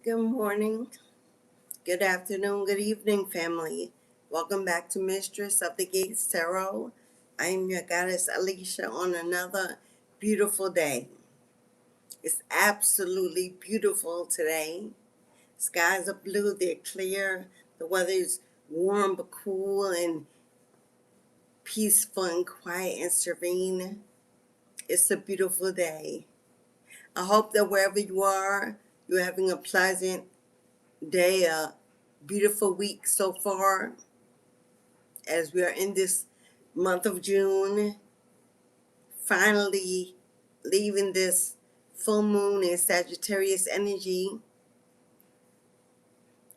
Good morning, good afternoon, good evening, family. Welcome back to Mistress of the Gates Tarot. I am your goddess Alicia on another beautiful day. It's absolutely beautiful today. Skies are blue, they're clear. The weather is warm but cool and peaceful and quiet and serene. It's a beautiful day. I hope that wherever you are, you're having a pleasant day, a beautiful week so far, as we are in this month of June, finally leaving this full moon in Sagittarius energy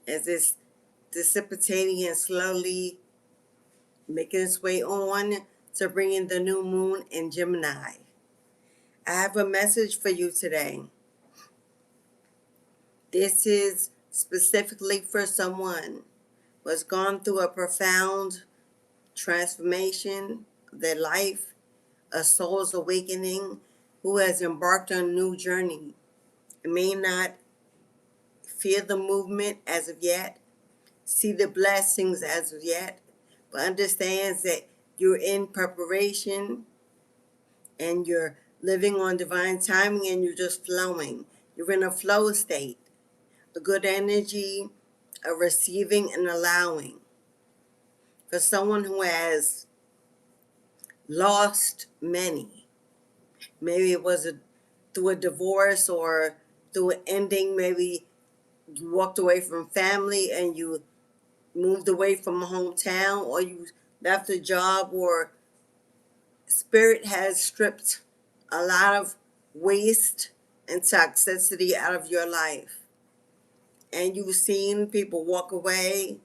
as it's dissipating and slowly making its way on to bringing the new moon in Gemini. I have a message for you today. This is specifically for someone who has gone through a profound transformation of their life, a soul's awakening, who has embarked on a new journey. It may not feel the movement as of yet, see the blessings as of yet, but understands that you're in preparation and you're living on divine timing and you're just flowing. You're in a flow state, a good energy, a receiving and allowing. For someone who has lost many, maybe it was through a divorce or through an ending, maybe you walked away from family and you moved away from a hometown, or you left a job, or spirit has stripped a lot of waste and toxicity out of your life. And you've seen people walk away,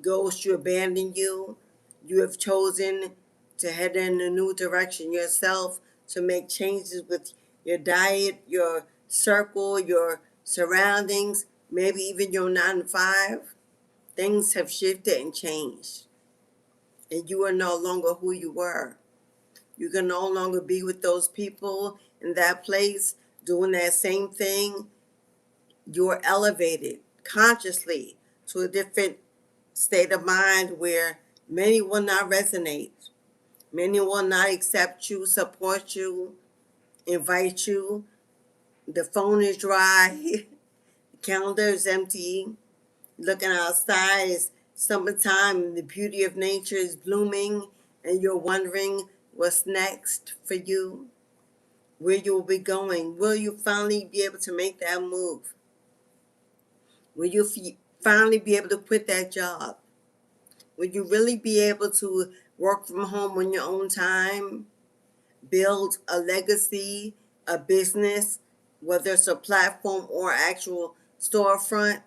ghost you, abandon you. You have chosen to head in a new direction yourself, to make changes with your diet, your circle, your surroundings, maybe even your 9 to 5. Things have shifted and changed, and you are no longer who you were. You can no longer be with those people in that place doing that same thing. You're elevated consciously to a different state of mind where many will not resonate. Many will not accept you, support you, invite you. The phone is dry, the calendar is empty. Looking outside, it's summertime and the beauty of nature is blooming, and you're wondering what's next for you, where you'll be going. Will you finally be able to make that move? Will you finally be able to quit that job? Will you really be able to work from home on your own time, build a legacy, a business, whether it's a platform or actual storefront?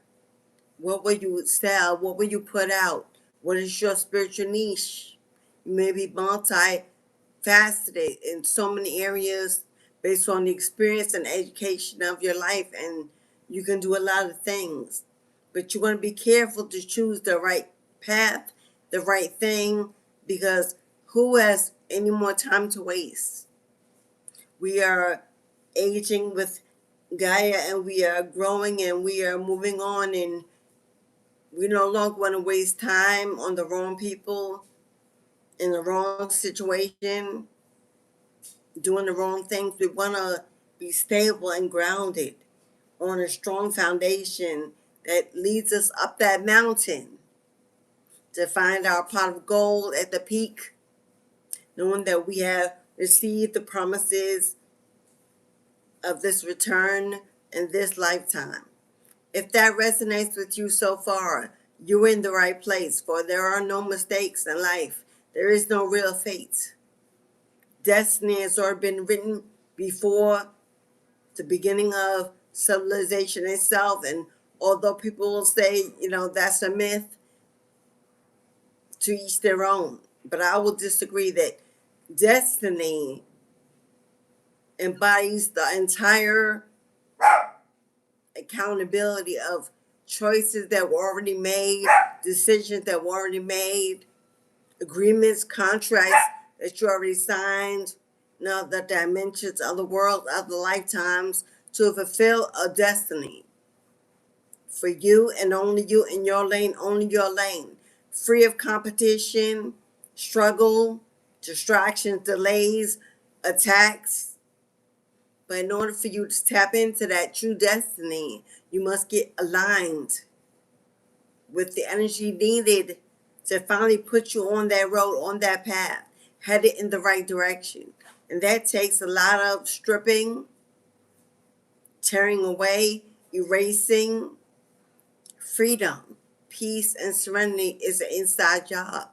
What will you sell? What will you put out? What is your spiritual niche? You may be multifaceted in so many areas based on the experience and education of your life, and you can do a lot of things. But you want to be careful to choose the right path, the right thing, because who has any more time to waste? We are aging with Gaia, and we are growing, and we are moving on, and we no longer want to waste time on the wrong people, in the wrong situation, doing the wrong things. We want to be stable and grounded on a strong foundation that leads us up that mountain to find our pot of gold at the peak, knowing that we have received the promises of this return in this lifetime. If that resonates with you so far, you're in the right place, for there are no mistakes in life. There is no real fate. Destiny has already been written before the beginning of civilization itself, and although people will say, that's a myth, to each their own. But I will disagree that destiny embodies the entire accountability of choices that were already made, decisions that were already made, agreements, contracts that you already signed, the dimensions of the world, of the lifetimes, to fulfill a destiny. for you and only you in your lane, only your lane. Free of competition, struggle, distractions, delays, attacks. But in order for you to tap into that true destiny, you must get aligned with the energy needed to finally put you on that road, on that path, headed in the right direction. And that takes a lot of stripping, tearing away, erasing. Freedom, peace, and serenity is an inside job.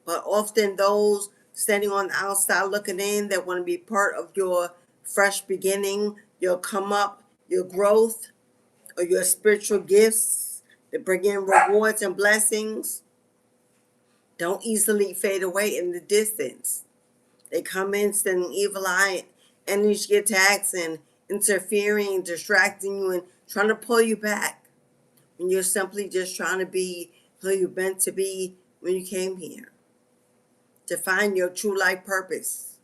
But often those standing on the outside looking in that want to be part of your fresh beginning, your come up, your growth, or your spiritual gifts that bring in rewards and blessings don't easily fade away in the distance. They come in sending evil eye energy attacks and interfering, distracting you, and trying to pull you back when you're simply just trying to be who you're meant to be when you came here. To find your true life purpose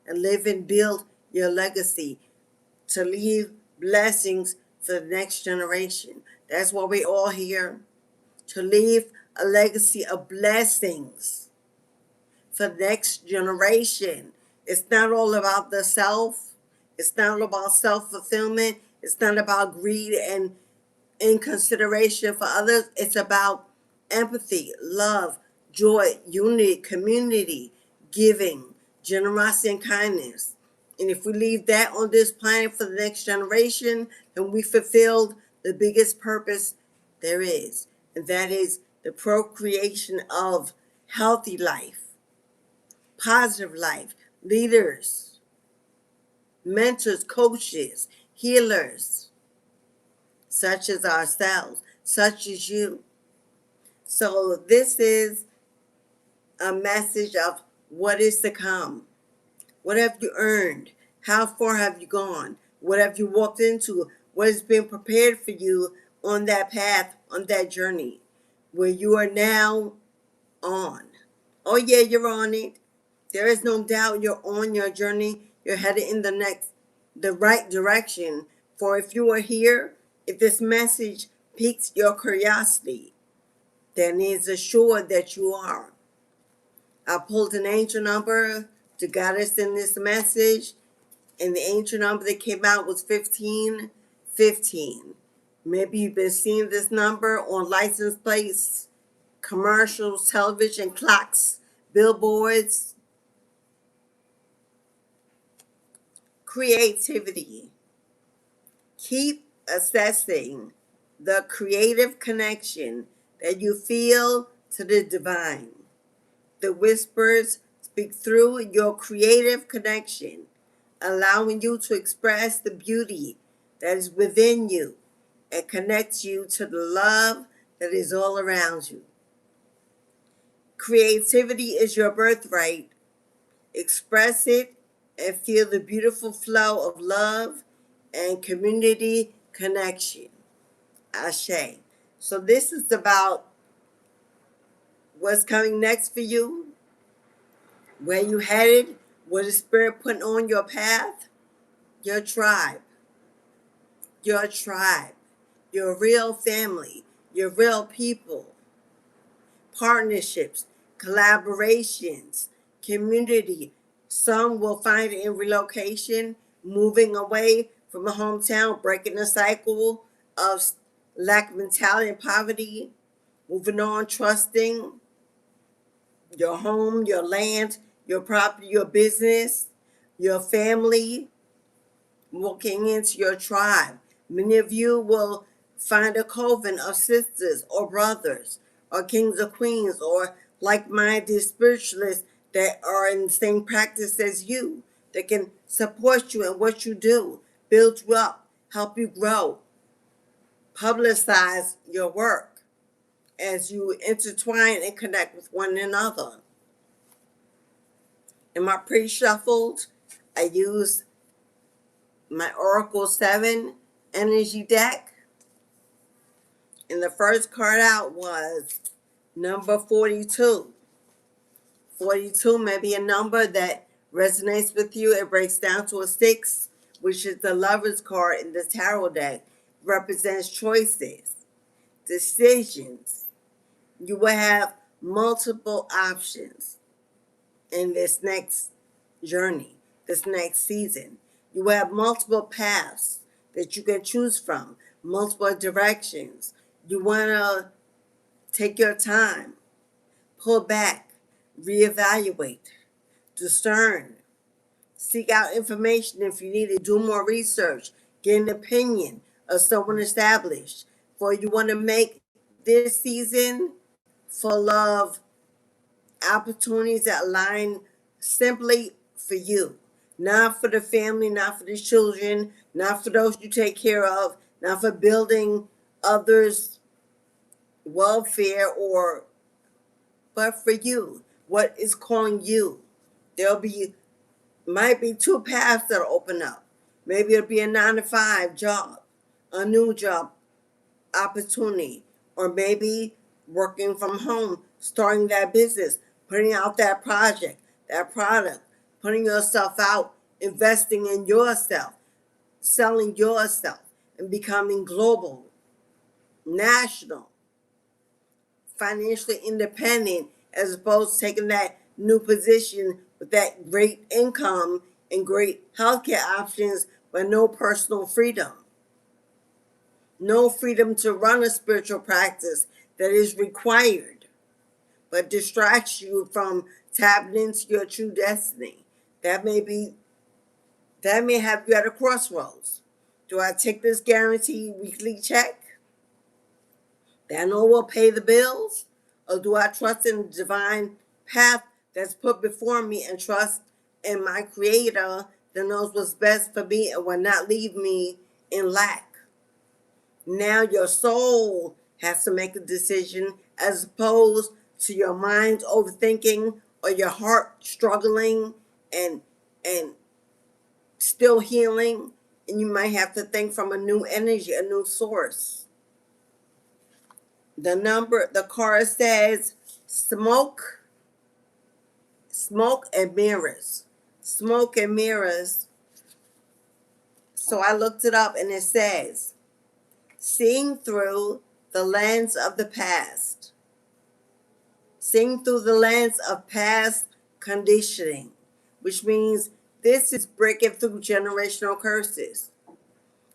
and live and build your legacy, to leave blessings for the next generation. That's why we're all here, to leave a legacy of blessings for the next generation. It's not all about the self. It's not all about self-fulfillment. It's not about greed and inconsideration for others. It's about empathy, love, joy, unity, community, giving, generosity, and kindness. And if we leave that on this planet for the next generation, then we fulfilled the biggest purpose there is. And that is the procreation of healthy life, positive life, leaders, mentors, coaches, healers, such as ourselves, such as you. So this is a message of what is to come. What have you earned? How far have you gone? What have you walked into? What has been prepared for you on that path, on that journey, where you are now on? Oh yeah, you're on it. There is no doubt you're on your journey. You're headed in the right direction. For if you are here, if this message piques your curiosity, then it's assured that you are. I pulled an angel number to guide us in this message, and the angel number that came out was 1515. Maybe you've been seeing this number on license plates, commercials, television, clocks, billboards. Creativity. Keep assessing the creative connection that you feel to the divine. The whispers speak through your creative connection, allowing you to express the beauty that is within you and connects you to the love that is all around you. Creativity is your birthright. Express it and feel the beautiful flow of love and community connection. Ashe. So this is about what's coming next for you, where you headed, what is Spirit putting on your path, your tribe, your real family, your real people, partnerships, collaborations, community. Some will find it in relocation, moving away from a hometown, breaking the cycle of lack of mentality and poverty, moving on, trusting your home, your land, your property, your business, your family, walking into your tribe. Many of you will find a coven of sisters or brothers or kings or queens or like-minded spiritualists that are in the same practice as you, that can support you in what you do, build you up, help you grow, publicize your work as you intertwine and connect with one another. In my pre-shuffled, I used my Oracle 7 energy deck. And the first card out was number 42. 42 may be a number that resonates with you. It breaks down to a 6, which is the Lover's card in the tarot deck. represents choices, decisions. You will have multiple options in this next journey, this next season. You will have multiple paths that you can choose from, multiple directions. You want to take your time, pull back, reevaluate, discern, seek out information if you need to, do more research, get an opinion of someone established. For you want to make this season full of opportunities that align simply for you, not for the family, not for the children, not for those you take care of, not for building others' welfare, or but for you. What is calling you? There'll be might be two paths that open up. Maybe it'll be a 9 to 5 job, a new job opportunity, or maybe working from home, starting that business, putting out that project, that product, putting yourself out, investing in yourself, selling yourself, and becoming global, national, financially independent, as opposed to taking that new position with that great income and great healthcare options, but no personal freedom. No freedom to run a spiritual practice that is required, but distracts you from tapping into your true destiny. That may have you at a crossroads. Do I take this guaranteed weekly check that I know will pay the bills? Or do I trust in the divine path that's put before me and trust in my creator that knows what's best for me and will not leave me in lack? Now your soul has to make a decision, as opposed to your mind overthinking or your heart struggling and still healing. And you might have to think from a new energy, a new source. The card says smoke and mirrors. Smoke and mirrors. So I looked it up and it says, seeing through the lens of the past. Seeing through the lens of past conditioning, which means this is breaking through generational curses.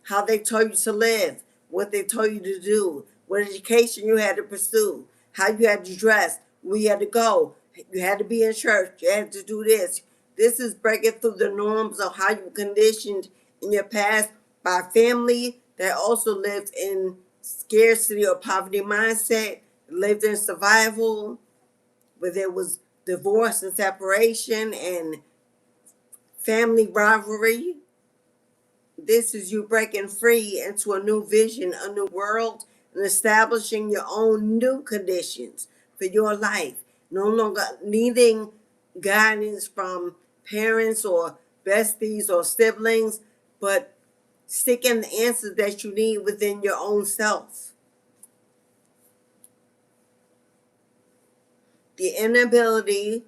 How they told you to live, what they told you to do, what education you had to pursue, how you had to dress, where you had to go, you had to be in church, you had to do this. This is breaking through the norms of how you were conditioned in your past by family that also lived in scarcity or poverty mindset, lived in survival, where there was divorce and separation and family rivalry. This is you breaking free into a new vision, a new world, and establishing your own new conditions for your life. No longer needing guidance from parents or besties or siblings, but seeking the answers that you need within your own self. The inability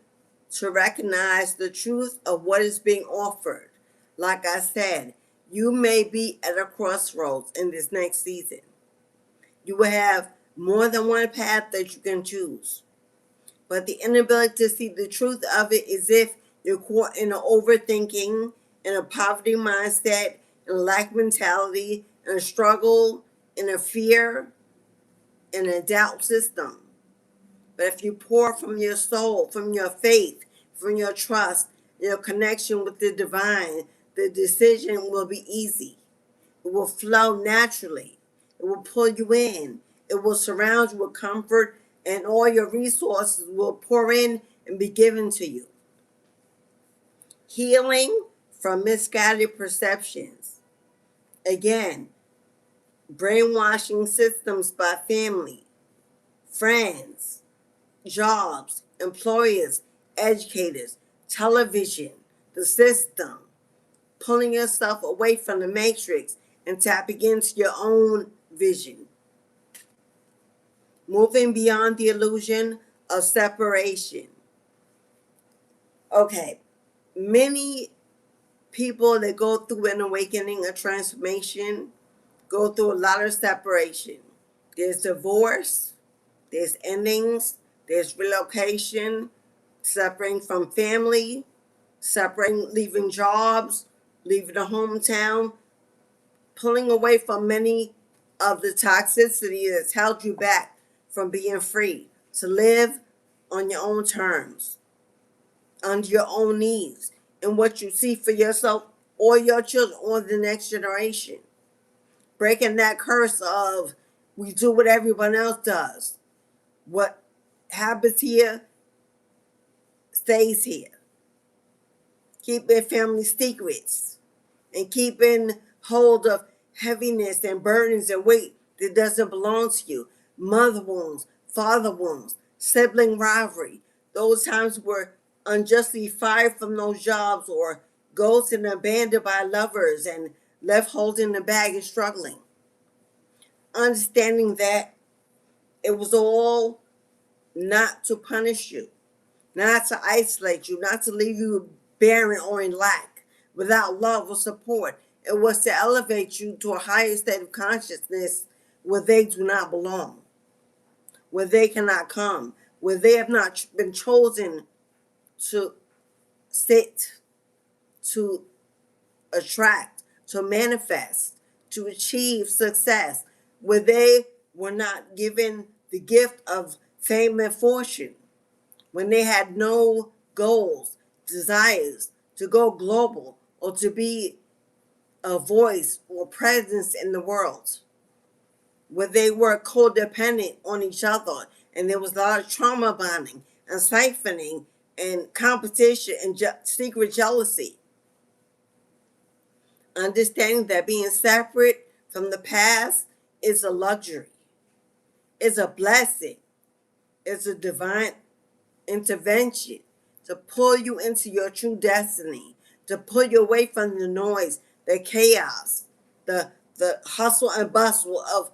to recognize the truth of what is being offered. Like I said, you may be at a crossroads in this next season. You will have more than one path that you can choose. But the inability to see the truth of it is if you're caught in an overthinking, in a poverty mindset, in a lack mentality, in a struggle, in a fear, in a doubt system. But if you pour from your soul, from your faith, from your trust, your connection with the divine, the decision will be easy. It will flow naturally. It will pull you in. It will surround you with comfort, and all your resources will pour in and be given to you. Healing from misguided perceptions. Again, brainwashing systems by family, friends, jobs, employers, educators, television, the system, pulling yourself away from the matrix and tapping into your own vision. Moving beyond the illusion of separation. Okay, many people that go through an awakening, a transformation, go through a lot of separation. There's divorce, there's endings, there's relocation, separating from family, separating, leaving jobs, leaving the hometown, pulling away from many of the toxicity that's held you back from being free to live on your own terms, under your own needs, and what you see for yourself or your children or the next generation. Breaking that curse of we do what everyone else does. What happens here stays here. Keeping family secrets and keeping hold of heaviness and burdens and weight that doesn't belong to you. Mother wounds, father wounds, sibling rivalry. Those times were unjustly fired from those jobs or ghosted and abandoned by lovers and left holding the bag and struggling. Understanding that it was all not to punish you, not to isolate you, not to leave you barren or in lack, without love or support. It was to elevate you to a higher state of consciousness where they do not belong, where they cannot come, where they have not been chosen to sit, to attract, to manifest, to achieve success, where they were not given the gift of fame and fortune, when they had no goals, desires to go global or to be a voice or presence in the world, where they were codependent on each other and there was a lot of trauma bonding and siphoning and competition and secret jealousy. Understanding that being separate from the past is a luxury, is a blessing, is a divine intervention to pull you into your true destiny, to pull you away from the noise, the chaos, the hustle and bustle of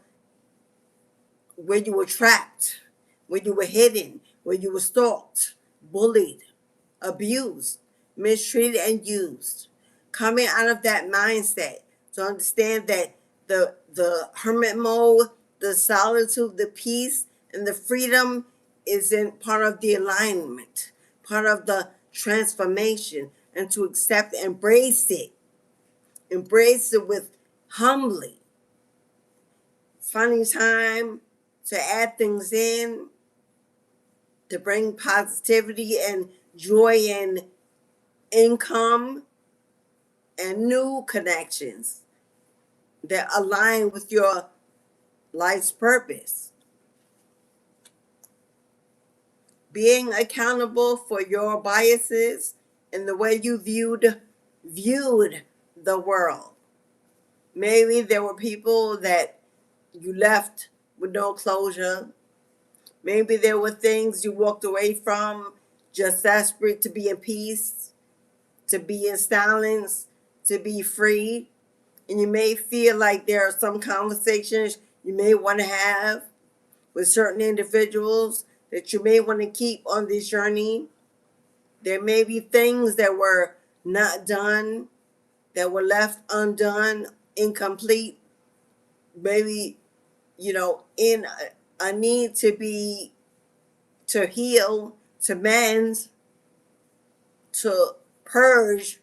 where you were trapped, where you were hidden, where you were stalked, bullied, abused, mistreated, and used. Coming out of that mindset to understand that the hermit mode, the solitude, the peace, and the freedom is in part of the alignment, part of the transformation, and to accept, embrace it with humbly, finding time to add things in, to bring positivity and joy and income and new connections that align with your life's purpose. Being accountable for your biases and the way you viewed the world. Maybe there were people that you left with no closure. Maybe there were things you walked away from just desperate to be in peace, to be in silence, to be free. And you may feel like there are some conversations you may want to have with certain individuals that you may want to keep on this journey. There may be things that were not done, that were left undone, incomplete, maybe, in a need to heal, to mend, to purge.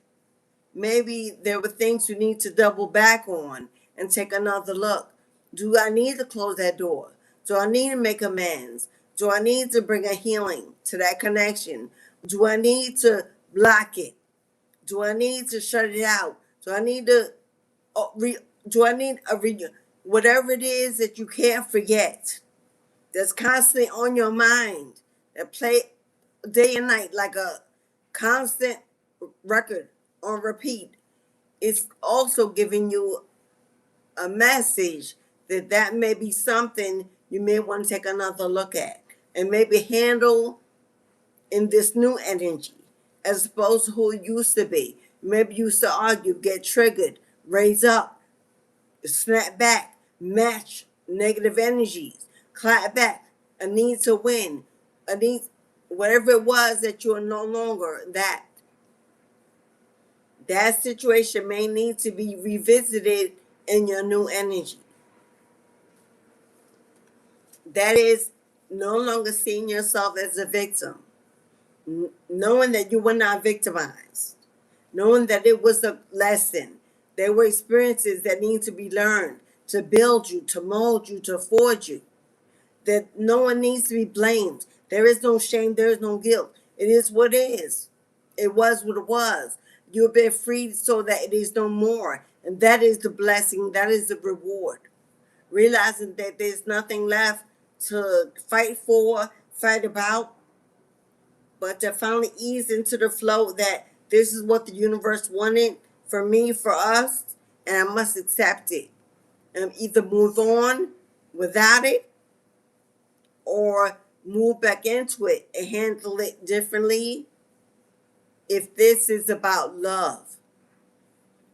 Maybe there were things you need to double back on and take another look. Do I need to close that door? Do I need to make amends? Do I need to bring a healing to that connection? Do I need to block it? Do I need to shut it out? Do I need to whatever it is that you can't forget, that's constantly on your mind, that play day and night like a constant record on repeat, it's also giving you a message that may be something you may want to take another look at and maybe handle in this new energy as opposed to who it used to be. Maybe you used to argue, get triggered, raise up, snap back, match negative energies, clap back, a need to win, a need, whatever it was that you are no longer that. That situation may need to be revisited in your new energy. That is no longer seeing yourself as a victim, knowing that you were not victimized, knowing that it was a lesson. There were experiences that need to be learned to build you, to mold you, to forge you. That no one needs to be blamed. There is no shame, there is no guilt. It is what it is. It was what it was. You've been freed so that it is no more. And that is the blessing, that is the reward. Realizing that there's nothing left to fight for, fight about, but to finally ease into the flow that this is what the universe wanted for me, for us, and I must accept it. And either move on without it or move back into it and handle it differently. If this is about love,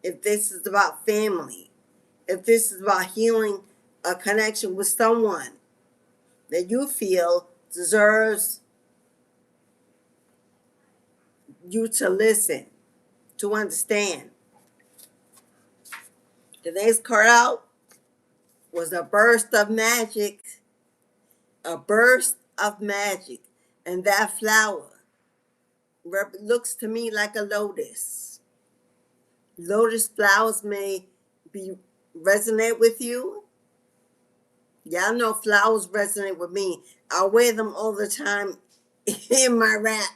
if this is about family, if this is about healing a connection with someone that you feel deserves you to listen, to understand. The next card out was a burst of magic. A burst of magic. And that flower looks to me like a lotus. Lotus flowers may resonate with you. Y'all know flowers resonate with me. I wear them all the time in my wrap.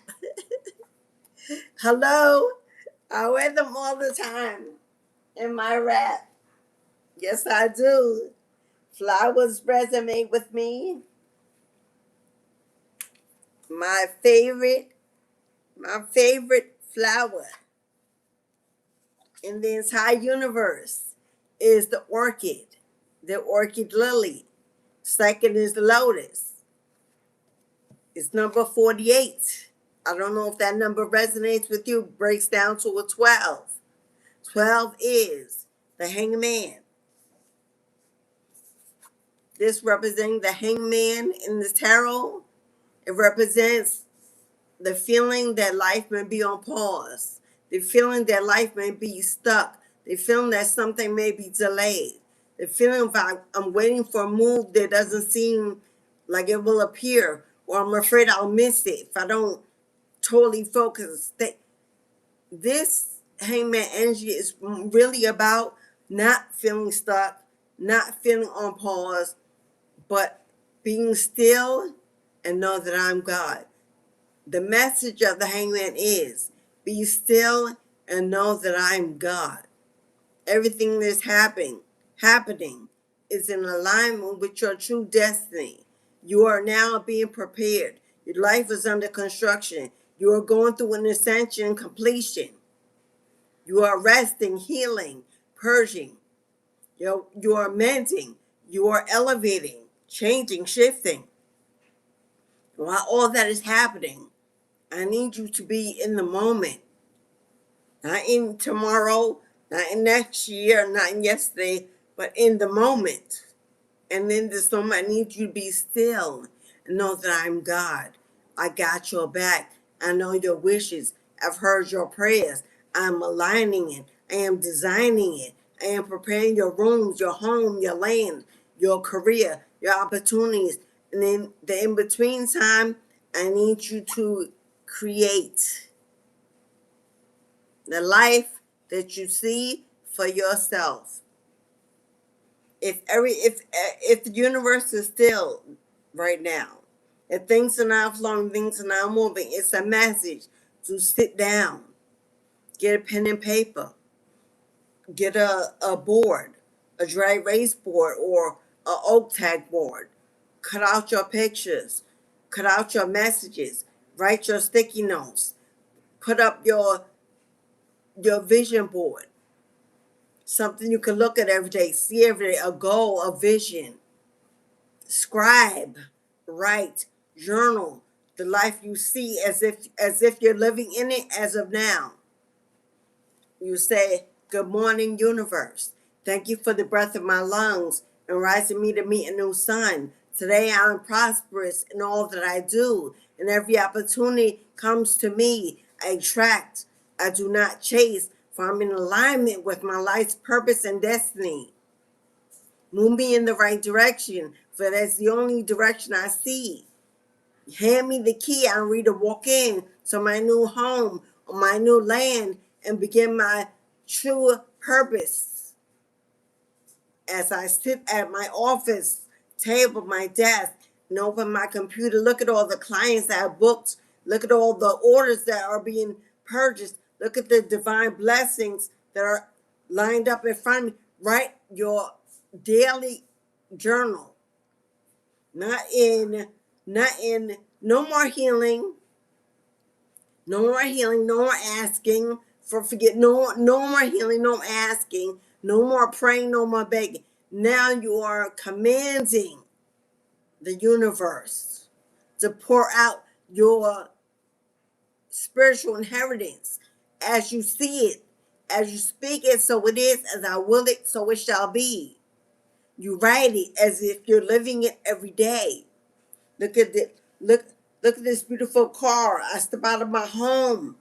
Hello? I wear them all the time in my wrap. Yes, I do. Flowers resonate with me. My favorite flower in the entire universe is the orchid lily. Second is the lotus. It's number 48. I don't know if that number resonates with you. Breaks down to a 12. 12 is the hangman. This representing the hangman in the tarot. It represents the feeling that life may be on pause. The feeling that life may be stuck. The feeling that something may be delayed. The feeling that I'm waiting for a move that doesn't seem like it will appear, or I'm afraid I'll miss it if I don't totally focus. This hangman energy is really about not feeling stuck, not feeling on pause, but being still and know that I'm God. The message of the hangman is, be still and know that I'm God. Everything that's happening is in alignment with your true destiny. You are now being prepared. Your life is under construction. You are going through an ascension completion. You are resting, healing, purging. You are mending. You are elevating, changing, shifting. While all that is happening, I need you to be in the moment. Not in tomorrow, not in next year, not in yesterday, but in the moment. And in this moment, I need you to be still and know that I'm God. I got your back. I know your wishes. I've heard your prayers. I'm aligning it. I am designing it. I am preparing your rooms, your home, your land, your career, your opportunities. And in the in-between time, I need you to create the life that you see for yourself. If the universe is still right now, if things are not flowing, things are not moving, it's a message to sit down, get a pen and paper, get a board, a dry erase board or a oak tag board. Cut out your pictures, cut out your messages, write your sticky notes, put up your vision board. Something you can look at every day, see every day, a goal, a vision. Scribe, write, journal the life you see as if you're living in it as of now. You say, good morning, universe. Thank you for the breath of my lungs and rising me to meet a new sun. Today I am prosperous in all that I do, and every opportunity comes to me. I attract, I do not chase, for I'm in alignment with my life's purpose and destiny. Move me in the right direction, For that's the only direction I see. Hand me the key, I'm ready to walk in to my new home, or my new land, and begin my true purpose. As I sit at my office table, my desk, and open my computer, look at all the clients that I booked, look at all the orders that are being purchased, look at the divine blessings that are lined up in front of me. Write your daily journal. Not in, no more healing, no more healing, no more asking for forget, no more healing, no more asking, no more praying, no more begging. Now you are commanding the universe to pour out your spiritual inheritance as you see it, as you speak it, so it is, as I will it, so it shall be. You write it as if you're living it every day. Look at the look at this beautiful car. I step out of my home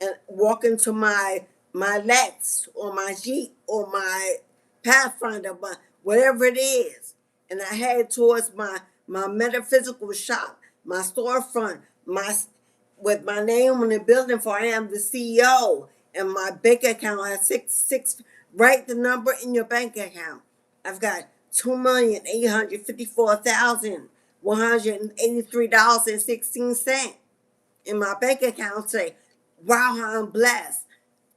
and walk into my Lex or my Jeep or my Pathfinder, whatever it is, and I head towards my metaphysical shop, my storefront, with my name on the building, for I am the CEO, and my bank account has six. Write the number in your bank account. I've got $2,854,183.16 in my bank account. Say, wow, how I'm blessed.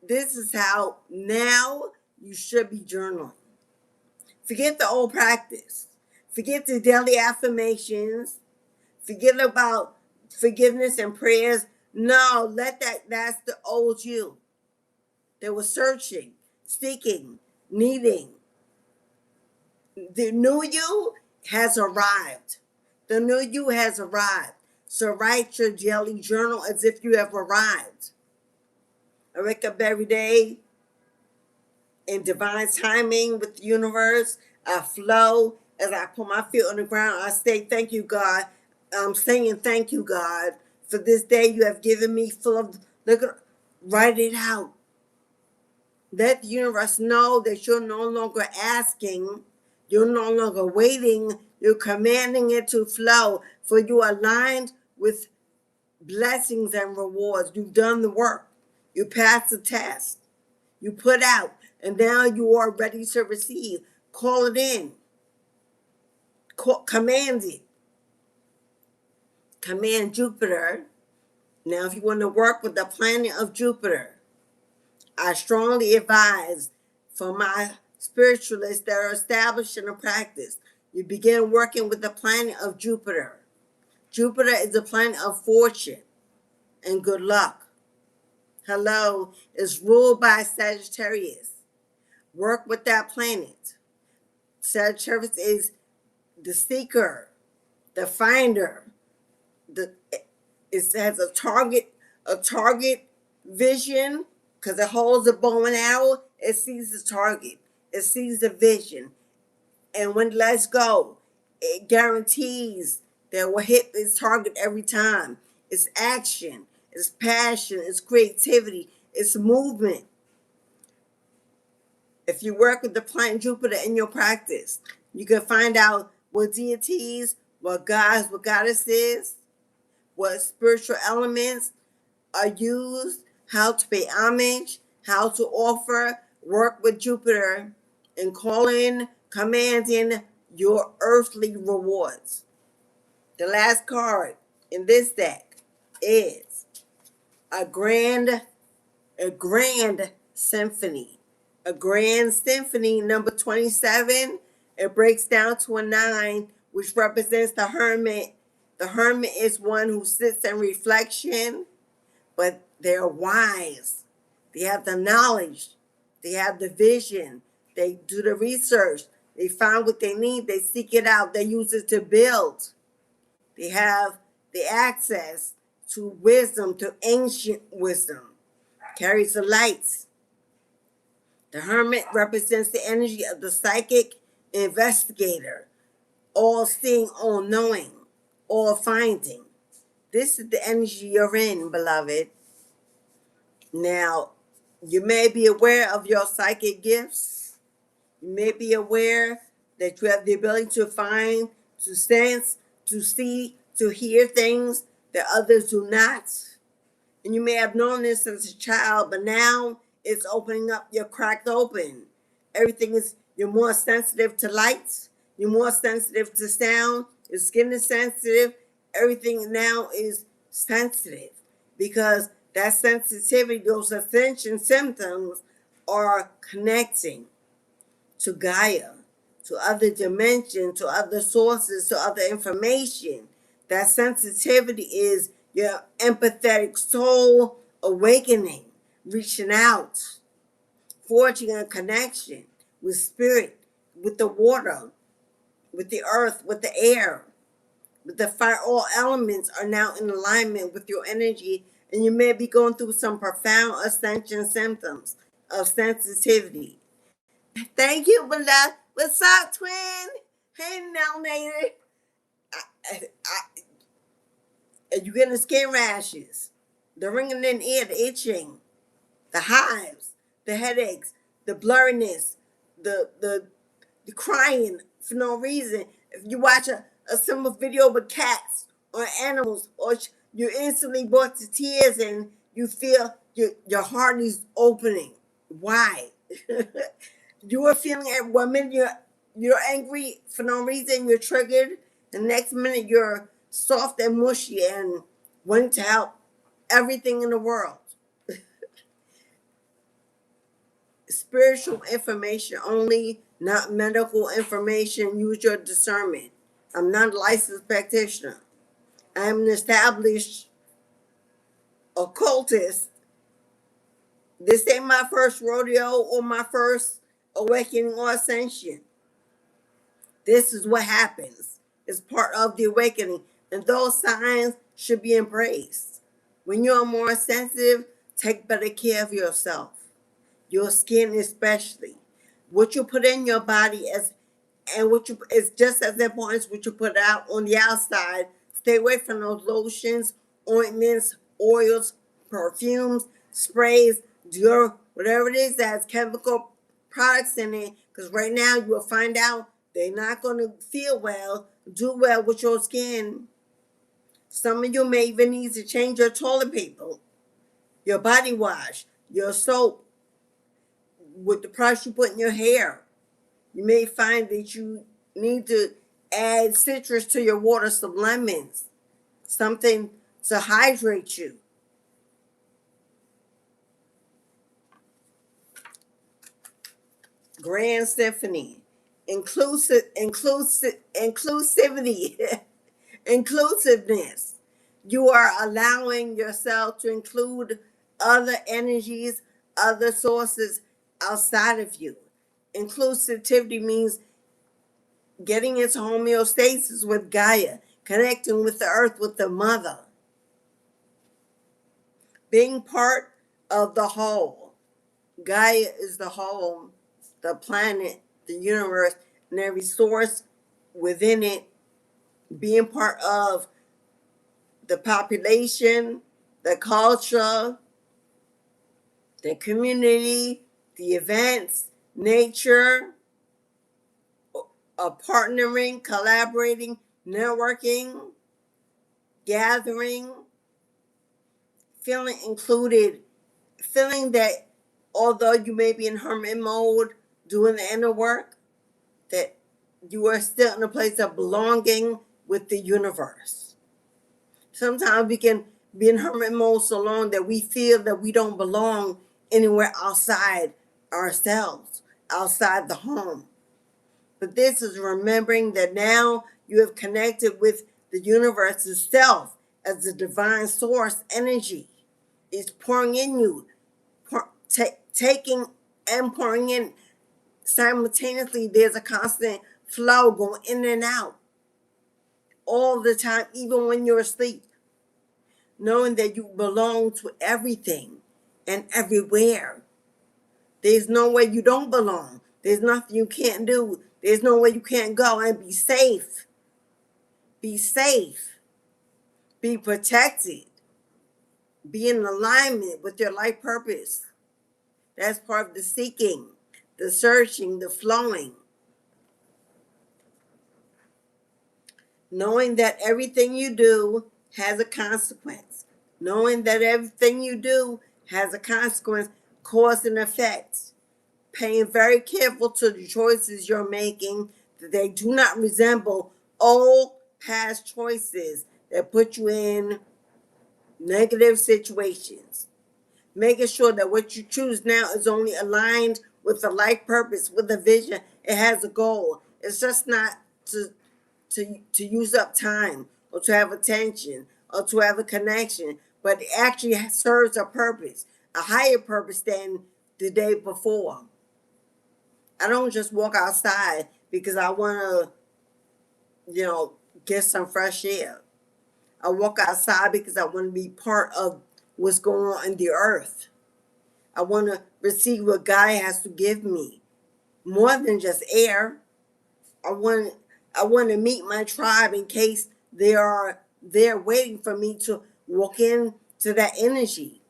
This is how now you should be journaling. Forget the old practice. Forget the daily affirmations. Forget about forgiveness and prayers. No, that's the old you. They were searching, seeking, needing. The new you has arrived. The new you has arrived. So write your daily journal as if you have arrived. I wake up every day in divine timing with the universe. I flow as I put my feet on the ground. I say, thank you, God. I'm saying thank you, God, for this day you have given me full of, write it out. Let the universe know that you're no longer asking, you're no longer waiting, you're commanding it to flow, for you are aligned with blessings and rewards. You've done the work. You passed the test. You put out, and now you are ready to receive. Call it in. Command it. Command Jupiter. Now, if you want to work with the planet of Jupiter, I strongly advise for my spiritualists that are established in a practice, you begin working with the planet of Jupiter. Jupiter is the planet of fortune and good luck. Hello, is ruled by Sagittarius. Work with that planet. Sagittarius is the seeker, the finder. It has a target vision, because it holds a bow and arrow. It sees the target. It sees the vision. And when it lets go, it guarantees that it will hit its target every time. It's action, it's passion, it's creativity, it's movement. If you work with the planet Jupiter in your practice, you can find out what deities, what gods, what goddesses, what spiritual elements are used, how to pay homage, how to offer, work with Jupiter, and call in, commanding your earthly rewards. The last card in this deck is a grand symphony. A grand symphony, number 27. It breaks down to a 9, which represents the hermit. The hermit is one who sits in reflection, but they're wise. They have the knowledge. They have the vision. They do the research. They find what they need. They seek it out. They use it to build. They have the access to wisdom, to ancient wisdom. Carries the lights. The hermit represents the energy of the psychic investigator, all seeing, all knowing, all finding. This is the energy you're in, beloved. Now, you may be aware of your psychic gifts. You may be aware that you have the ability to find, to sense, to see, to hear things that others do not. And you may have known this as a child, but now it's opening up. You're cracked open. Everything is, you're more sensitive to lights. You're more sensitive to sound. Your skin is sensitive. Everything now is sensitive because that sensitivity, those ascension symptoms are connecting to Gaia, to other dimensions, to other sources, to other information. That sensitivity is your empathetic soul awakening, reaching out, forging a connection with spirit, with the water, with the earth, with the air, with the fire. All elements are now in alignment with your energy, and you may be going through some profound ascension symptoms of sensitivity. Thank you, beloved. What's up, twin? Hey, now, Nader. You getting the skin rashes, the ringing in the ear, the itching, the hives, the headaches, the blurriness, the crying for no reason. If you watch a simple video with cats or animals, or you're instantly brought to tears and you feel your heart is opening. Why? You are feeling at 1 minute you're angry for no reason, you're triggered. The next minute you're soft and mushy and wanting to help everything in the world. Spiritual information only, not medical information. Use your discernment. I'm not a licensed practitioner. I'm an established occultist. This ain't my first rodeo or my first awakening or ascension. This is what happens. It's part of the awakening. And those signs should be embraced. When you're more sensitive, take better care of yourself. Your skin especially. What you put in your body and what you is just as important as what you put out on the outside. Stay away from those lotions, ointments, oils, perfumes, sprays, deodorant, whatever it is that has chemical products in it. Because right now you will find out they're not going to feel well, do well with your skin. Some of you may even need to change your toilet paper, your body wash, your soap, with the products you put in your hair. You may find that you need to add citrus to your water, some lemons, something to hydrate you. Grand Symphony, inclusivity, inclusiveness. You are allowing yourself to include other energies, other sources outside of you. Inclusivity means getting into homeostasis with Gaia, connecting with the earth, with the mother, being part of the whole. Gaia is the whole, the planet, the universe, and every source within it, being part of the population, the culture, the community, the events, nature, partnering, collaborating, networking, gathering, feeling included, feeling that although you may be in hermit mode, doing the inner work, that you are still in a place of belonging with the universe. Sometimes we can be in hermit mode so long that we feel that we don't belong anywhere outside ourselves, outside the home. But this is remembering that now you have connected with the universe itself as the divine source energy. It's pouring in you, taking and pouring in simultaneously. There's a constant flow going in and out all the time, even when you're asleep. Knowing that you belong to everything and everywhere. There's no way you don't belong. There's nothing you can't do. There's no way you can't go, and be safe. Be safe. Be protected. Be in alignment with your life purpose. That's part of the seeking, the searching, the flowing. knowing that everything you do has a consequence, knowing that everything you do has a consequence, cause and effect, paying very careful to the choices you're making, that they do not resemble old past choices that put you in negative situations, making sure that what you choose now is only aligned with a life purpose, with a vision. It has a goal. It's just not to use up time or to have attention or to have a connection, but it actually serves a purpose, a higher purpose than the day before. I don't just walk outside because I want to, get some fresh air. I walk outside because I want to be part of what's going on in the earth. I want to receive what God has to give me, more than just air. I want I want to meet my tribe in case they are there waiting for me to walk into that energy.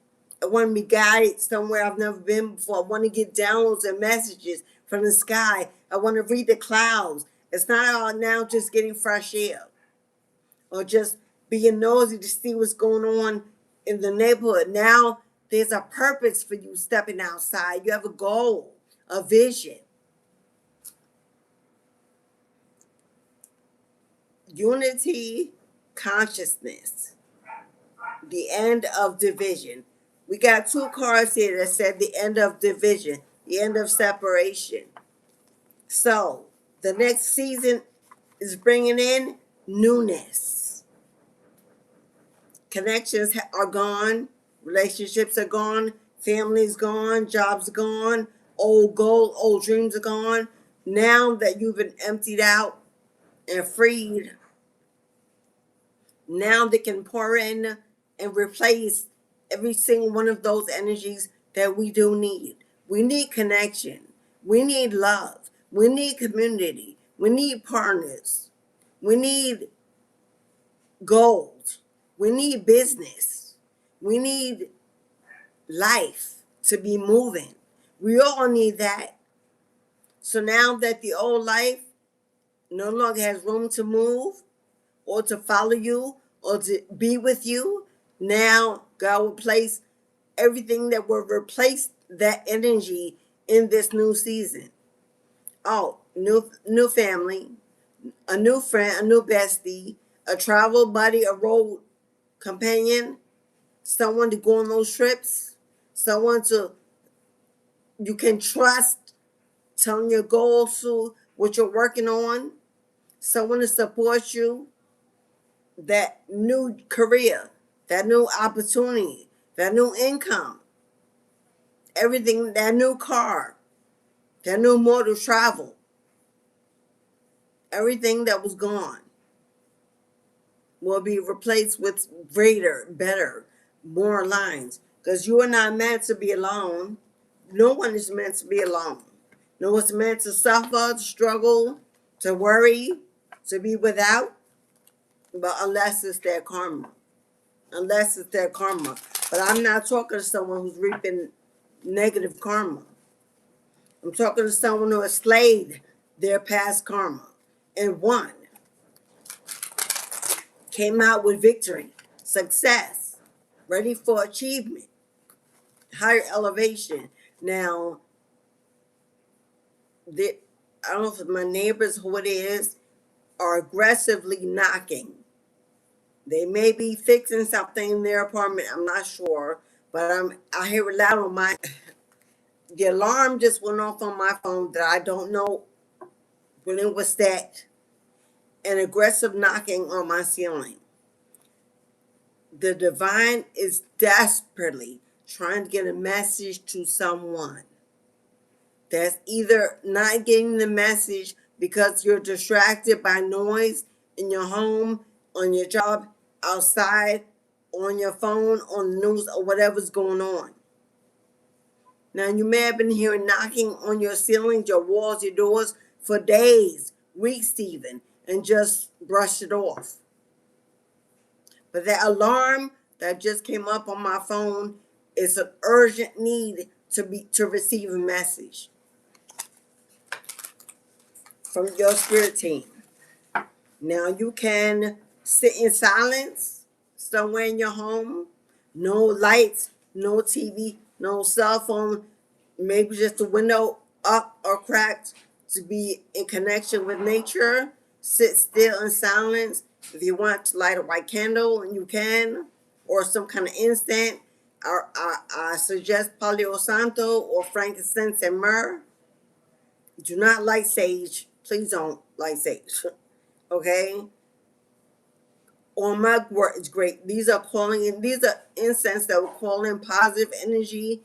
I want to be guided somewhere I've never been before. I want to get downloads and messages from the sky. I want to read the clouds. It's not all now just getting fresh air or just being nosy to see what's going on in the neighborhood. Now there's a purpose for you stepping outside. You have a goal, a vision. Unity, consciousness, the end of division. We got two cards here that said the end of division, the end of separation. So the next season is bringing in newness. Connections are gone, relationships are gone, family's gone, jobs gone, old goals, old dreams are gone. Now that you've been emptied out and freed, now they can pour in and replace every single one of those energies that we do need. We need connection. We need love. We need community. We need partners. We need gold. We need business. We need life to be moving. We all need that. So now that the old life no longer has room to move or to follow you or to be with you, now God will place everything that will replace that energy in this new season. Oh, new family, a new friend, a new bestie, a travel buddy, a road companion, someone to go on those trips, someone to you can trust, telling your goals to what you're working on, someone to support you, that new career, that new opportunity, that new income, everything, that new car, that new mode of travel, everything that was gone will be replaced with greater, better, more lines. Because you are not meant to be alone. No one is meant to be alone. No one's meant to suffer, to struggle, to worry, to be without, but unless it's their karma. Unless it's their karma. But I'm not talking to someone who's reaping negative karma. I'm talking to someone who has slayed their past karma and won, came out with victory, success, ready for achievement, higher elevation. Now, I don't know if my neighbors, who it is, are aggressively knocking. They may be fixing something in their apartment. I'm not sure, but I hear it loud on my. The alarm just went off on my phone that I don't know when it was set. An aggressive knocking on my ceiling. The divine is desperately trying to get a message to someone that's either not getting the message because you're distracted by noise in your home, on your job, outside, on your phone, on the news, or whatever's going on. Now, you may have been hearing knocking on your ceilings, your walls, your doors for days, weeks even, and just brushed it off. But that alarm that just came up on my phone is an urgent need to receive a message from your spirit team. Now you can sit in silence somewhere in your home. No lights, no TV, no cell phone. Maybe just the window up or cracked to be in connection with nature. Sit still in silence. If you want to light a white candle, you can, or some kind of incense. I suggest Palo Santo or frankincense and myrrh. Do not light sage. Please don't light sage. Okay? Or mugwort is great. These are incense that will call in positive energy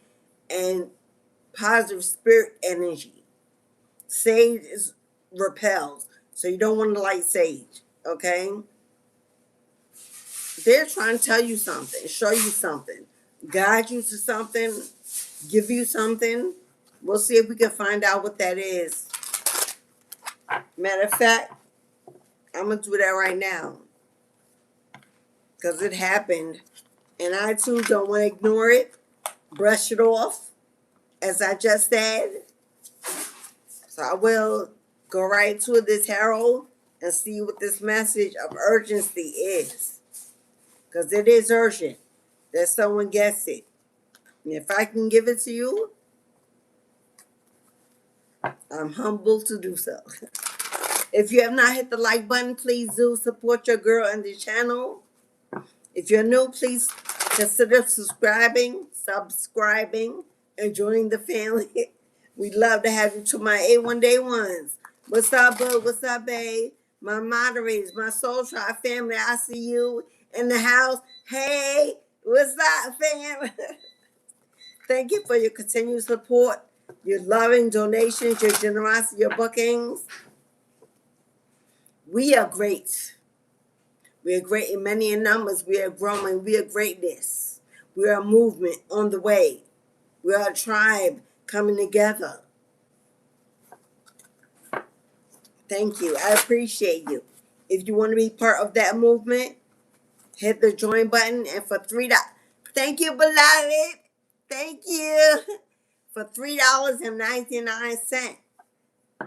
and positive spirit energy. Sage is repels, so you don't want to light sage. Okay? They're trying to tell you something, show you something, guide you to something, give you something. We'll see if we can find out what that is. Matter of fact, I'm gonna do that right now because it happened, and I too don't want to ignore it, brush it off, as I just said. So I will go right to this tarot and see what this message of urgency is, because it is urgent that someone gets it. And if I can give it to you, I'm humbled to do so. If you have not hit the like button, please do support your girl and the channel. If you're new, please consider subscribing, and joining the family. We'd love to have you to my A1 Day Ones. What's up, boo? What's up, babe? My moderators, my Soul Tribe family, I see you in the house. Hey, what's up, fam? Thank you for your continued support, your loving donations, your generosity, your bookings. We are great. We are great in many in numbers. We are growing. We are greatness. We are a movement on the way. We are a tribe coming together. Thank you. I appreciate you. If you want to be part of that movement, hit the join button. And for $3, thank you, beloved. Thank you. For $3.99,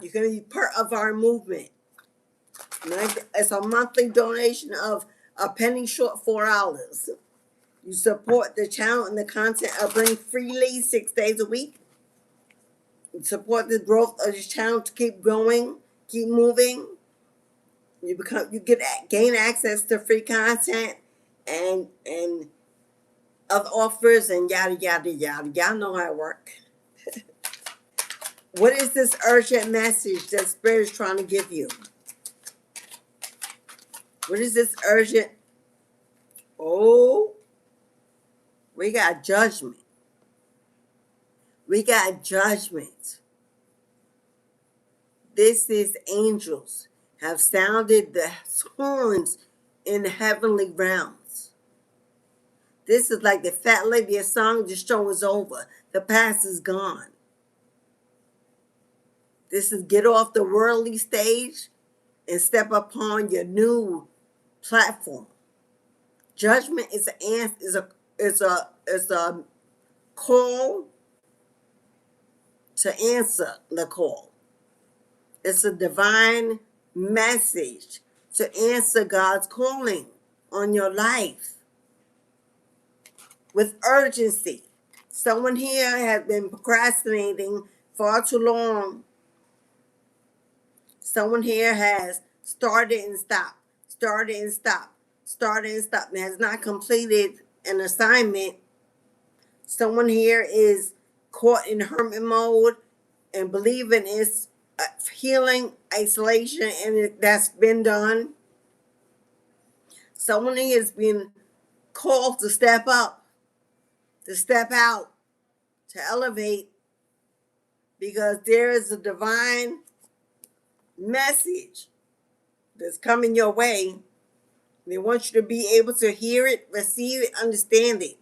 you're going to be part of our movement. It's a monthly donation of a penny short, $4. You support the channel and the content I bring freely 6 days a week. You support the growth of this channel to keep growing, keep moving. You gain access to free content and other offers and yada yada yada. Y'all know how it works. What is this urgent message that Spirit is trying to give you? What is this urgent? Oh, we got judgment. We got judgment. This is angels have sounded the horns in the heavenly realms. This is like the fat lady a song, the show is over. The past is gone. This is get off the worldly stage and step upon your new platform. Judgment is a call to answer the call. It's a divine message to answer God's calling on your life with urgency. Someone here has been procrastinating far too long. Someone here has started and stopped, and has not completed an assignment. Someone here is caught in hermit mode and believing it's healing, isolation, and that's been done. Someone here is being called to step up, to step out, to elevate, because there is a divine message that's coming your way. They want you to be able to hear it, receive it, understand it,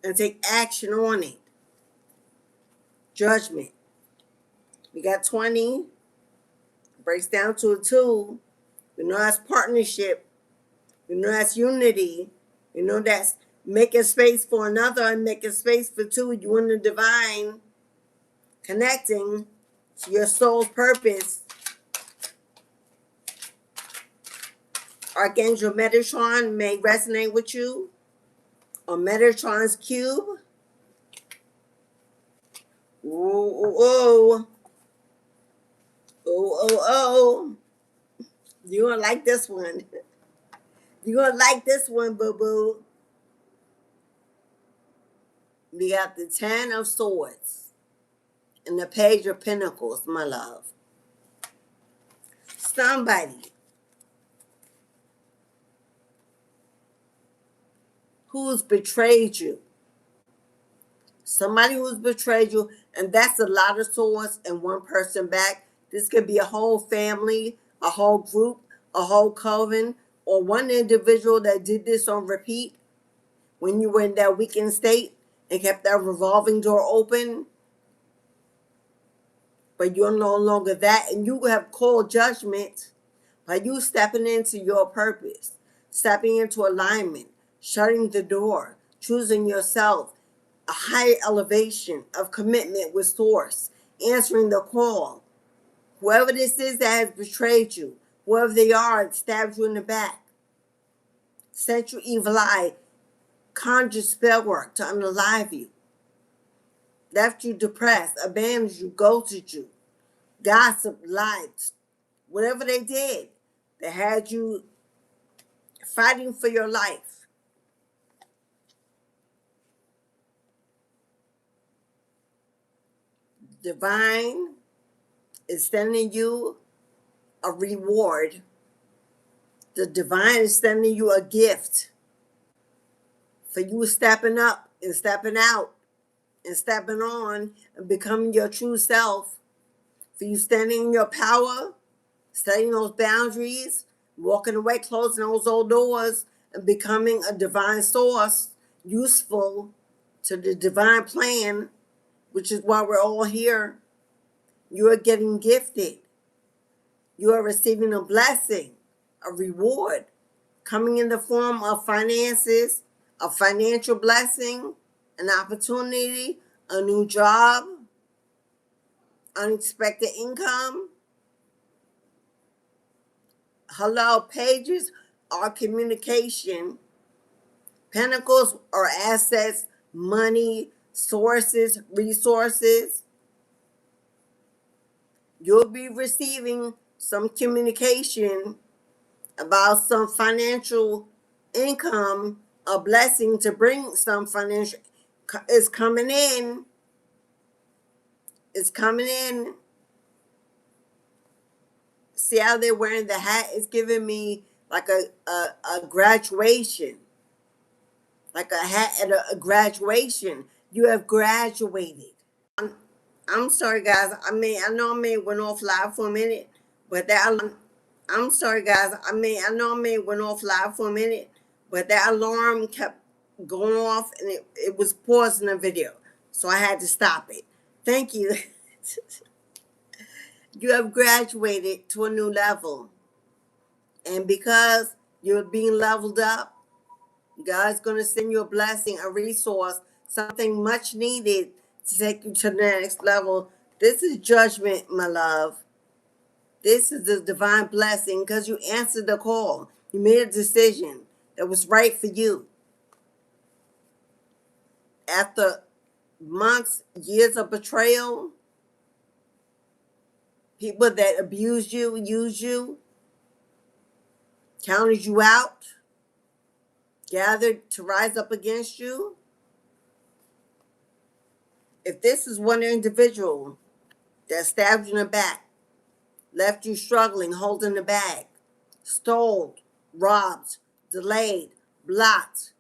and take action on it. Judgment. We got 20. Breaks down to a 2. We know that's partnership. We know that's unity. We know that's making space for another and making space for two. You in the divine, connecting to your soul's purpose. Archangel Metatron may resonate with you, or Metatron's cube. Ooh. Oh. You're gonna like this one. You're gonna like this one, boo-boo. We got the Ten of Swords and the Page of Pentacles, my love. Somebody who's betrayed you. Somebody who's betrayed you, and that's a lot of swords and one person back. This could be a whole family, a whole group, a whole coven, or one individual that did this on repeat when you were in that weakened state and kept that revolving door open. But you're no longer that, and you have called judgment by you stepping into your purpose, stepping into alignment, shutting the door, choosing yourself, a higher elevation of commitment with Source, answering the call. Whoever this is that has betrayed you, whoever they are, stabbed you in the back, sent you evil eye, conjured spell work to unalive you, left you depressed, abandoned you, ghosted you, gossip, lied, whatever they did, they had you fighting for your life. Divine is sending you a reward. The divine is sending you a gift for you stepping up and stepping out and stepping on and becoming your true self. For you standing in your power, setting those boundaries, walking away, closing those old doors, and becoming a divine source, useful to the divine plan, which is why we're all here. You are getting gifted. You are receiving a blessing, a reward, coming in the form of finances, a financial blessing, an opportunity, a new job, unexpected income. Hello, pages are communication. Pentacles are assets, money, sources, resources. You'll be receiving some communication about some financial income, a blessing to bring some financial is coming in. It's coming in. See how they're wearing the hat? It's giving me like a graduation. Like a hat at a graduation. You have graduated. I'm sorry, guys. I know I may went off live for a minute, but I'm sorry, guys. I know I may went off live for a minute, but that alarm kept going off and it was pausing the video, so I had to stop it. Thank you. You have graduated to a new level, and because you're being leveled up, God's going to send you a blessing, a resource, something much needed to take you to the next level. This is judgment, my love. This is the divine blessing because you answered the call. You made a decision that was right for you. After months, years of betrayal, people that abused you, used you, counted you out, gathered to rise up against you. If this is one individual that stabbed you in the back, left you struggling, holding the bag, stole, robbed, delayed, blocked.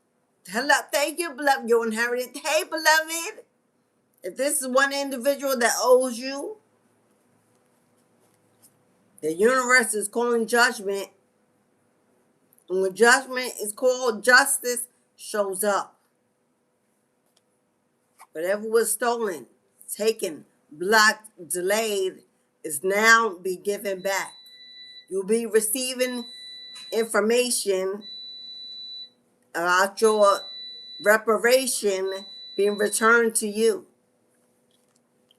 Hello, thank you, beloved, your inherited. Hey, beloved. If this is one individual that owes you, the universe is calling judgment. And when judgment is called, justice shows up. Whatever was stolen, taken, blocked, delayed, is now be given back. You'll be receiving information about your reparation being returned to you.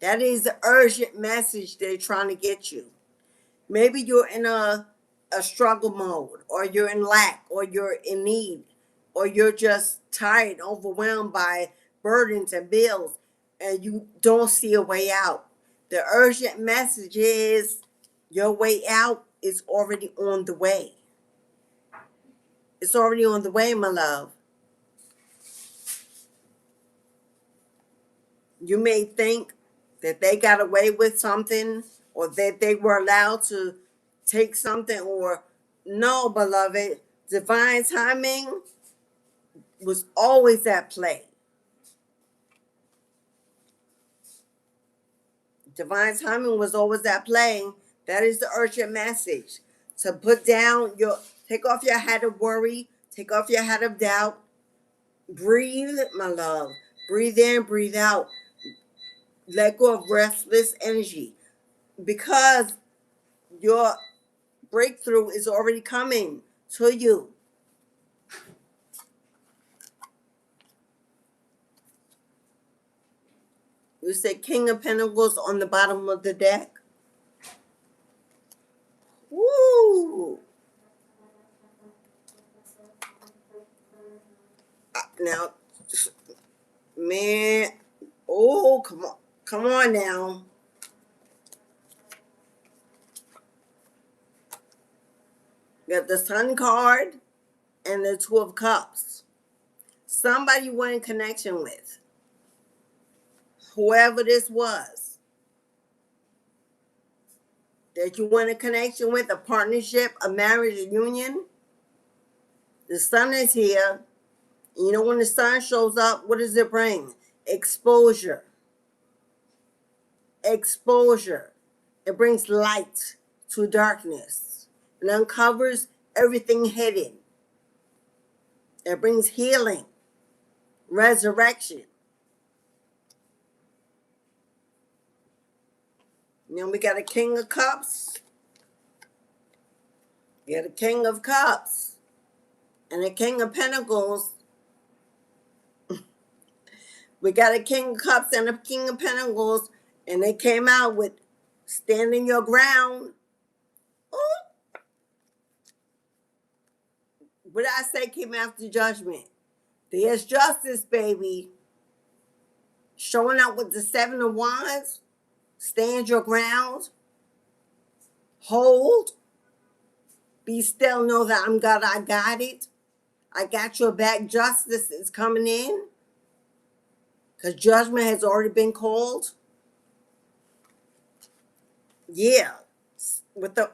That is the urgent message they're trying to get you. Maybe you're in a a struggle mode, or you're in lack, or you're in need, or you're just tired, overwhelmed by burdens and bills, and you don't see a way out. The urgent message is your way out is already on the way. It's already on the way, my love. You may think that they got away with something, or that they were allowed to take something, or no, beloved. Divine timing was always at play. Divine timing was always at play. That is the urgent message. To put down take off your hat of worry, take off your hat of doubt. Breathe, my love. Breathe in, breathe out. Let go of restless energy, because your breakthrough is already coming to you. You say King of Pentacles on the bottom of the deck. Woo! Now, man, oh, come on now. You got the Sun card and the Two of Cups. Somebody you were in connection with, whoever this was, that you want a connection with, a partnership, a marriage, a union. The Sun is here. You know, when the Sun shows up, what does it bring? Exposure. Exposure. It brings light to darkness. It uncovers everything hidden. It brings healing, resurrection. You know, we got a King of Cups. We got a King of Cups and a King of Pentacles. We got a King of Cups and a King of Pentacles, and they came out with standing your ground. Ooh. What did I say came after judgment? There's justice, baby. Showing up with the Seven of Wands. Stand your ground. Hold. Be still. Know that I'm God. I got it. I got your back. Justice is coming in, because judgment has already been called. Yeah. With the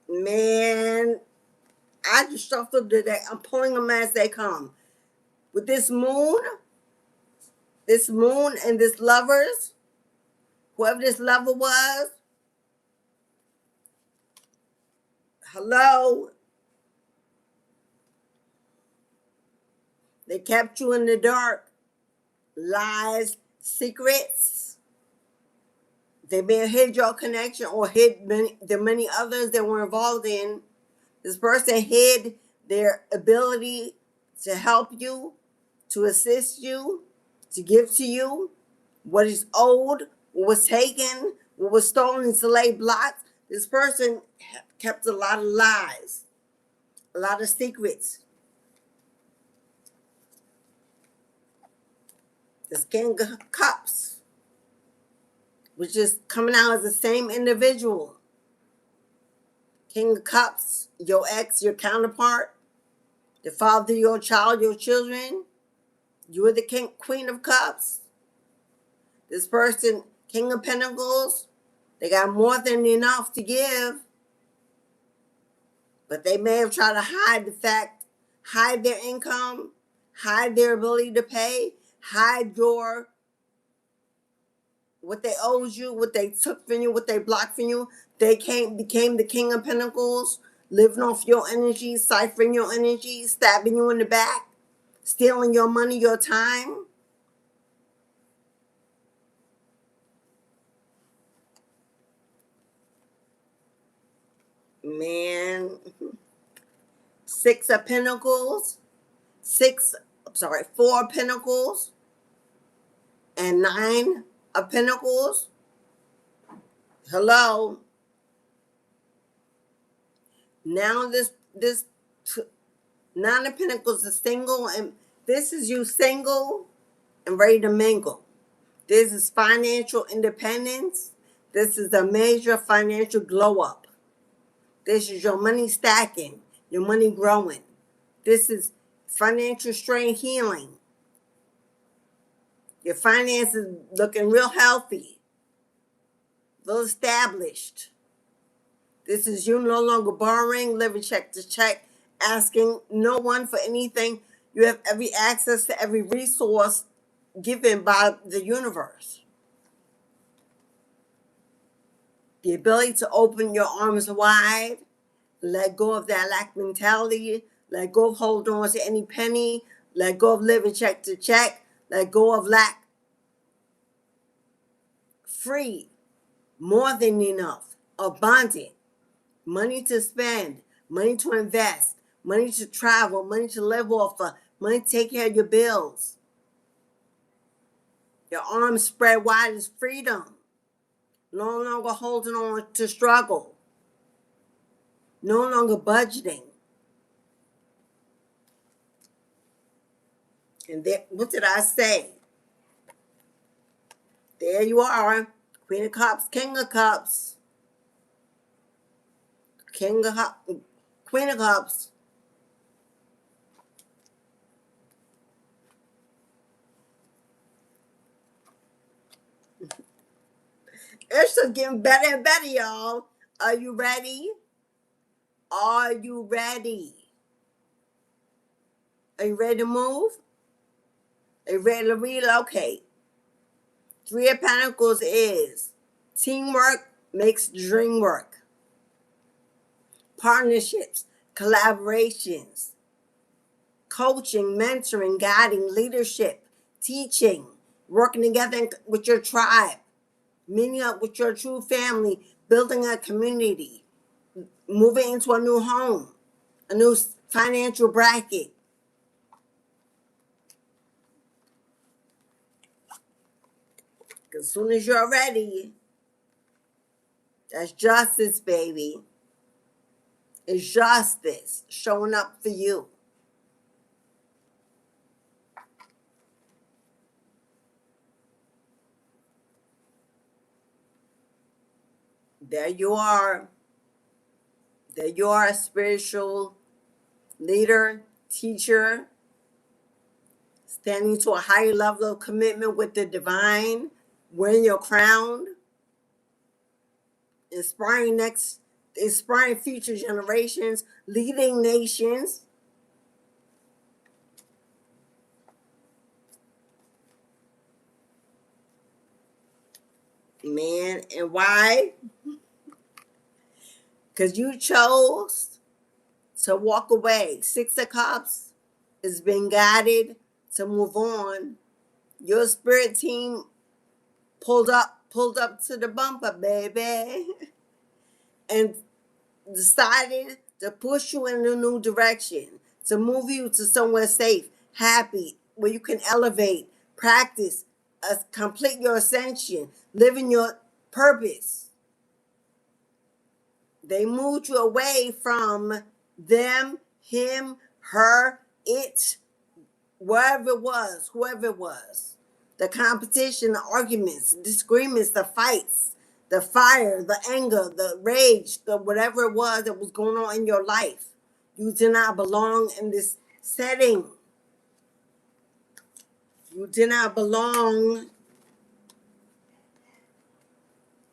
man, I just shuffled the deck. I'm pulling them as they come. With this moon and this lovers, whoever this lover was, hello, they kept you in the dark. Lies, secrets. They may have hid your connection, or hid the many others that were involved in. This person hid their ability to help you, to assist you, to give to you what is owed, what was taken, what was stolen, to lay blocks. This person kept a lot of lies, a lot of secrets. This King of Cups, which is coming out as the same individual. King of Cups, your ex, your counterpart, the father of your child, your children. You are the Queen of Cups. This person, King of Pentacles, they got more than enough to give, but they may have tried to hide the fact, hide their income, hide their ability to pay, hide what they owed you, what they took from you, what they blocked from you. They became the King of Pentacles, living off your energy, ciphering your energy, stabbing you in the back, stealing your money, your time. Man, Six of Pentacles, Four of Pentacles, and Nine of Pentacles. Hello. Now this Nine of Pentacles is single, and this is you single and ready to mingle. This is financial independence. This is a major financial glow up. This is your money stacking, your money growing. This is financial strain healing. Your finances looking real healthy, well established. This is you no longer borrowing, living check to check, asking no one for anything. You have every access to every resource given by the universe. The ability to open your arms wide, let go of that lack mentality, let go of holding on to any penny, let go of living check to check, let go of lack. Free, more than enough, abundant, money to spend, money to invest, money to travel, money to live off of, money to take care of your bills. Your arms spread wide as freedom. No longer holding on to struggle. No longer budgeting. And there, what did I say? There you are. Queen of Cups, King of Cups. King of Cups, Queen of Cups. It's just getting better and better, y'all. Are you ready? Are you ready? Are you ready to move? Are you ready to relocate? Three of Pentacles is teamwork makes the dream work. Partnerships, collaborations, coaching, mentoring, guiding, leadership, teaching, working together with your tribe, meeting up with your true family, building a community, moving into a new home, a new financial bracket. As soon as you're ready, that's justice, baby. It's justice showing up for you. There you are. There you are, a spiritual leader, teacher, standing to a higher level of commitment with the divine, wearing your crown, inspiring future generations, leading nations. Man, and why? Because you chose to walk away. Six of Cups is being guided to move on. Your spirit team pulled up to the bumper, baby, and decided to push you in a new direction, to move you to somewhere safe, happy, where you can elevate, practice, complete your ascension, live in your purpose. They moved you away from them, him, her, it, wherever it was, whoever it was. The competition, the arguments, the disagreements, the fights, the fire, the anger, the rage, the whatever it was that was going on in your life. You did not belong in this setting. You did not belong.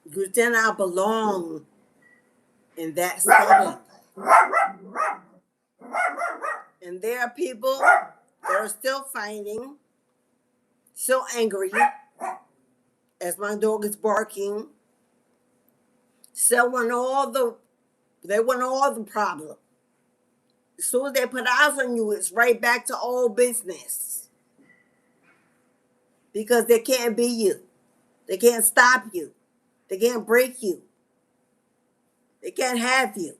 You did not belong in that setting. And there are people that are still fighting, still angry, as my dog is barking. Still want all the problem. As soon as they put eyes on you, it's right back to old business. Because they can't be you. They can't stop you. They can't break you. They can't have you.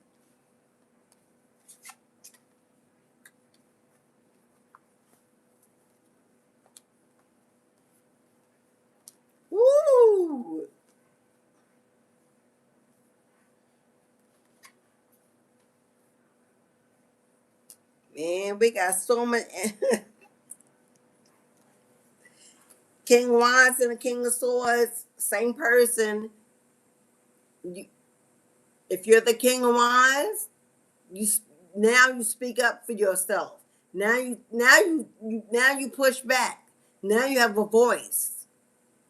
Woo! Man, we got so much. King of Wands and the King of Swords, same person. You, if you're the King of Wands, you now you speak up for yourself. Now you push back. Now you have a voice.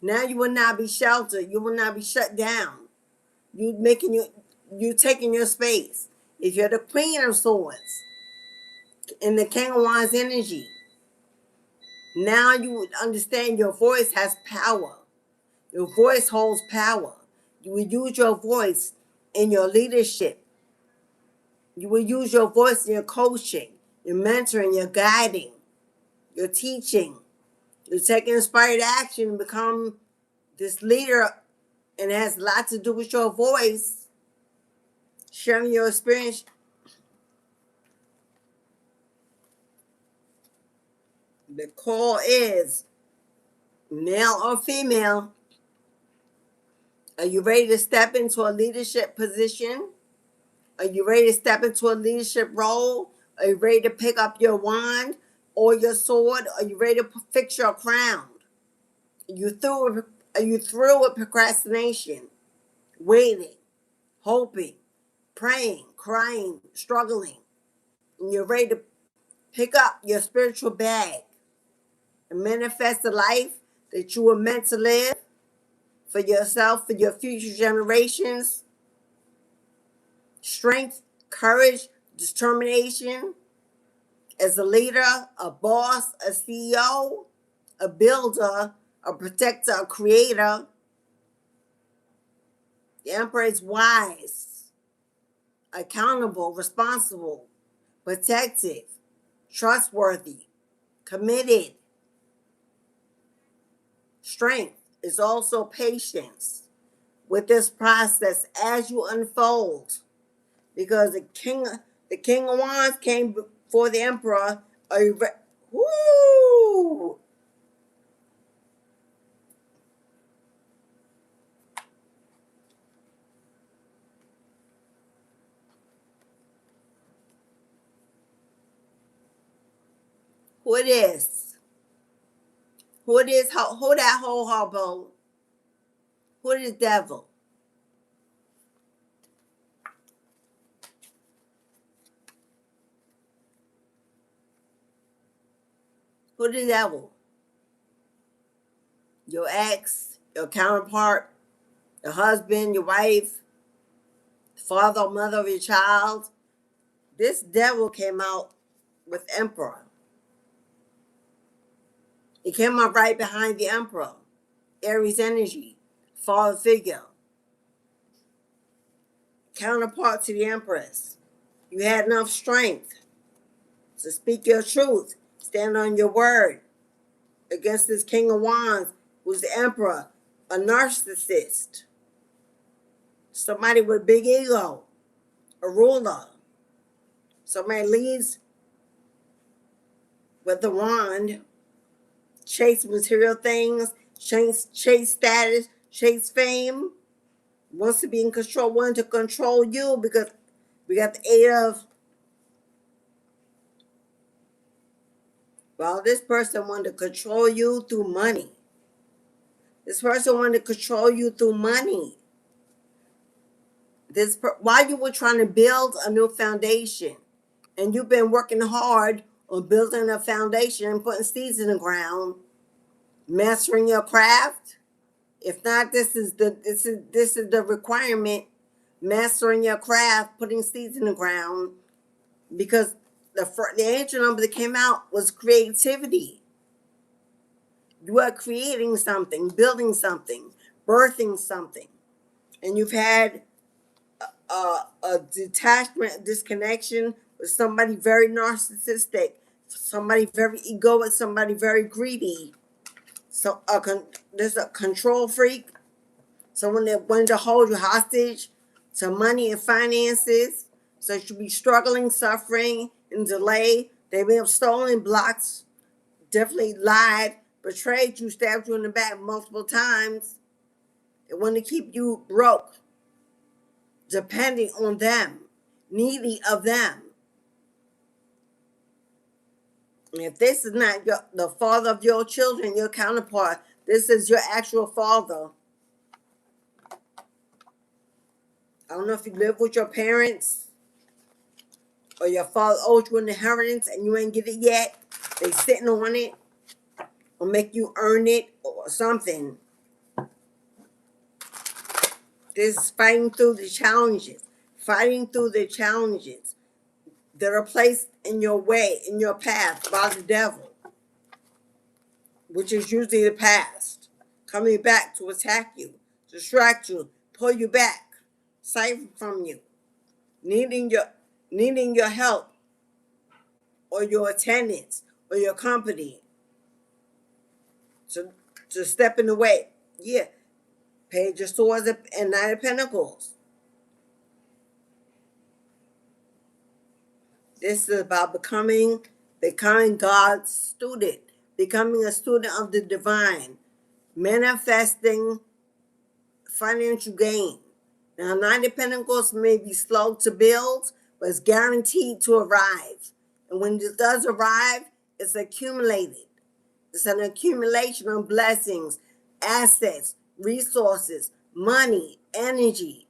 Now you will not be sheltered. You will not be shut down. You taking your space. If you're the Queen of Swords in the King of Wands energy, now you would understand your voice has power. Your voice holds power. You will use your voice in your leadership. You will use your voice in your coaching, your mentoring, your guiding, your teaching. You take inspired action and become this leader, and it has a lot to do with your voice, sharing your experience. The call is male or female. Are you ready to step into a leadership position? Are you ready to step into a leadership role? Are you ready to pick up your wand or your sword? Are you ready to fix your crown? Are you through with procrastination, waiting, hoping, praying, crying, struggling? And you're ready to pick up your spiritual bag and manifest the life that you were meant to live for yourself, for your future generations? Strength, courage, determination. As a leader, a boss, a CEO, a builder, a protector, a creator, the Emperor is wise, accountable, responsible, protective, trustworthy, committed. Strength is also patience with this process as you unfold, because the King of Wands came before the Emperor. Are you ready? Woo! Who it is? Who it is? Who that whole hobo? Who is devil? Who the devil? Your ex, your counterpart, your husband, your wife, father or mother of your child. This devil came out with Emperor. He came up right behind the Emperor. Aries energy, father figure, counterpart to the Empress. You had enough strength to speak your truth, stand on your word against this King of Wands, who's the Emperor, a narcissist, somebody with a big ego, a ruler. Somebody leads with the wand, chase material things, chase status, chase fame, wants to be in control, wanting to control you, because we got the eight of, well, this person wanted to control you through money. This person wanted to control you through money. While you were trying to build a new foundation, and you've been working hard on building a foundation and putting seeds in the ground, mastering your craft. If not, this is the requirement: mastering your craft, putting seeds in the ground. Because the angel number that came out was creativity. You are creating something, building something, birthing something, and you've had a detachment, disconnection with somebody very narcissistic, somebody very egoic, somebody very greedy. So there's a control freak, someone that wanted to hold you hostage to money and finances. So you should be struggling, suffering, and delay. They may have stolen, blocked, definitely lied, betrayed you, stabbed you in the back multiple times. They want to keep you broke, depending on them, needy of them. If this is not the father of your children, your counterpart, this is your actual father. I don't know if you live with your parents or your father owed you an inheritance and you ain't get it yet. They sitting on it or make you earn it or something. This is fighting through the challenges. Fighting through the challenges that are placed in your way, in your path by the devil, which is usually the past, coming back to attack you, distract you, pull you back, siphon from you, needing your help or your attendance or your company to step in the way. Yeah, Page of Swords and Knight of Pentacles. This is about becoming God's student, becoming a student of the divine, manifesting financial gain. Now, Nine of Pentacles may be slow to build, but it's guaranteed to arrive. And when it does arrive, it's accumulated. It's an accumulation of blessings, assets, resources, money, energy.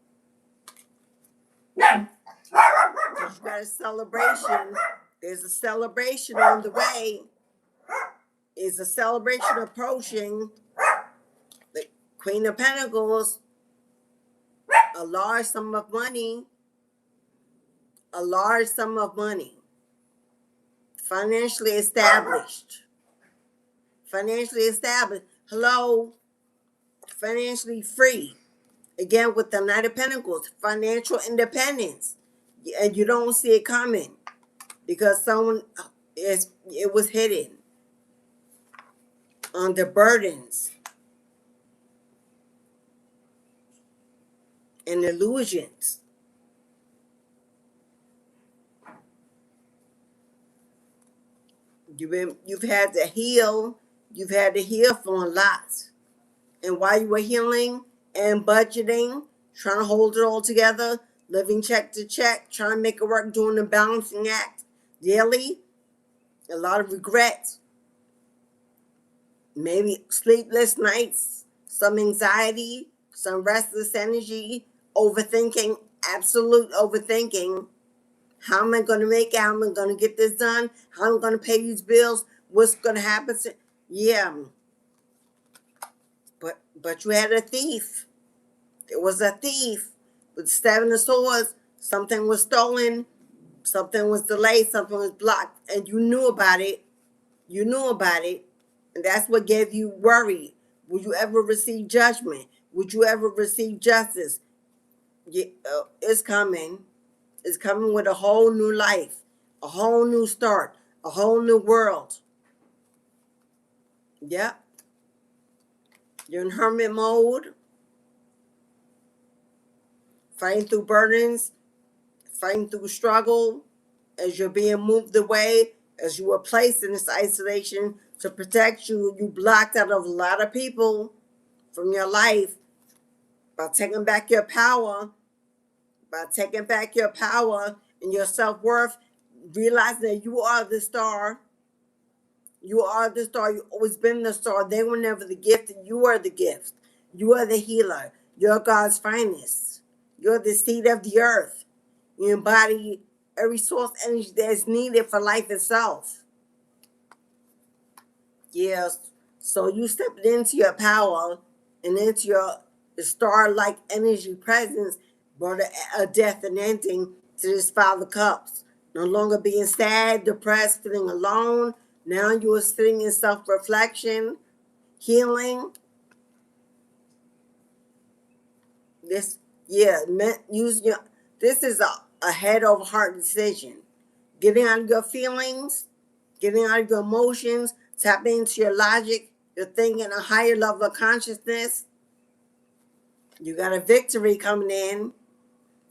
Because you got a celebration. There's a celebration on the way. Is a celebration approaching. The Queen of Pentacles, a large sum of money, financially established. Hello, financially free. Again, with the Knight of Pentacles, financial independence. And you don't see it coming because it was hidden under burdens and illusions. You've had to heal. You've had to heal from a lot. And while you were healing and budgeting, trying to hold it all together, living check to check, trying to make it work, doing the balancing act daily, a lot of regret, maybe sleepless nights, some anxiety, some restless energy, overthinking, absolute overthinking. How am I going to make it? How am I going to get this done? How am I going to pay these bills? What's going to happen? Yeah, but you had a thief. There was a thief with 7 of Swords. Something was stolen. Something was delayed. Something was blocked. And you knew about it. And that's what gave you worry. Would you ever receive judgment? Would you ever receive justice? It's coming. It's coming with a whole new life. A whole new start. A whole new world. Yep. You're in hermit mode. Fighting through burdens. Fighting through struggle. As you're being moved away. As you were placed in this isolation to protect you. You blocked out of a lot of people from your life. By taking back your power. And your self-worth. Realizing that you are the star. You are the star. You've always been the star. They were never the gift. You are the gift. You are the healer. You're God's finest. You're the seed of the earth. You embody every source energy that's needed for life itself. Yes. So you stepped into your power and into your star-like energy presence, brought a death and ending to this 5 of Cups. No longer being sad, depressed, feeling alone. Now you are sitting in self-reflection, healing. This is a head over heart decision. Getting out of your feelings, getting out of your emotions, tapping into your logic, your thinking, a higher level of consciousness. You got a victory coming in.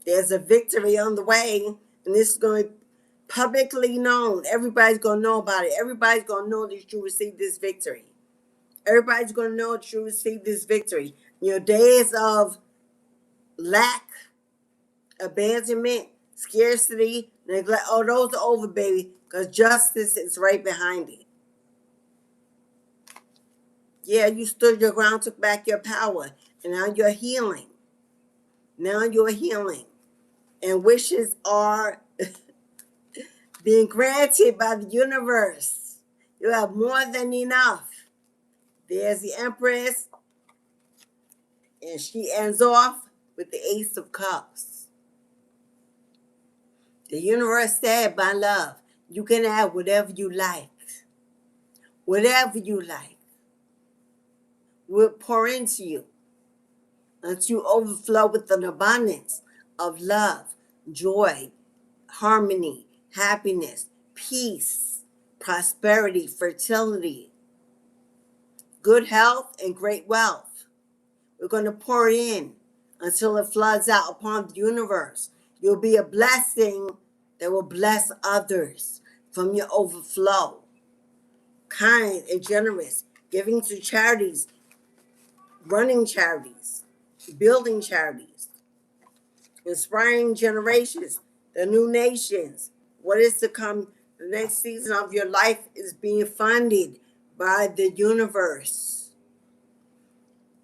There's a victory on the way, and this is going to be publicly known. Everybody's going to know about it. Everybody's going to know that you received this victory. Everybody's going to know that you received this victory. Your days of lack, abandonment, scarcity, Neglect, oh, those are over, baby, because justice is right behind it. Yeah, you stood your ground, took back your power, and now you're healing. Now you're healing. And wishes are being granted by the universe. You have more than enough. There's the Empress, and she ends off with the Ace of Cups. The universe said, my love, you can have whatever you like. Whatever you like. We'll pour into you until you overflow with an abundance of love, joy, harmony, happiness, peace, prosperity, fertility, good health, and great wealth. We're going to pour in until it floods out upon the universe. You'll be a blessing that will bless others from your overflow. Kind and generous, giving to charities, running charities, building charities, inspiring generations, the new nations. What is to come, the next season of your life is being funded by the universe.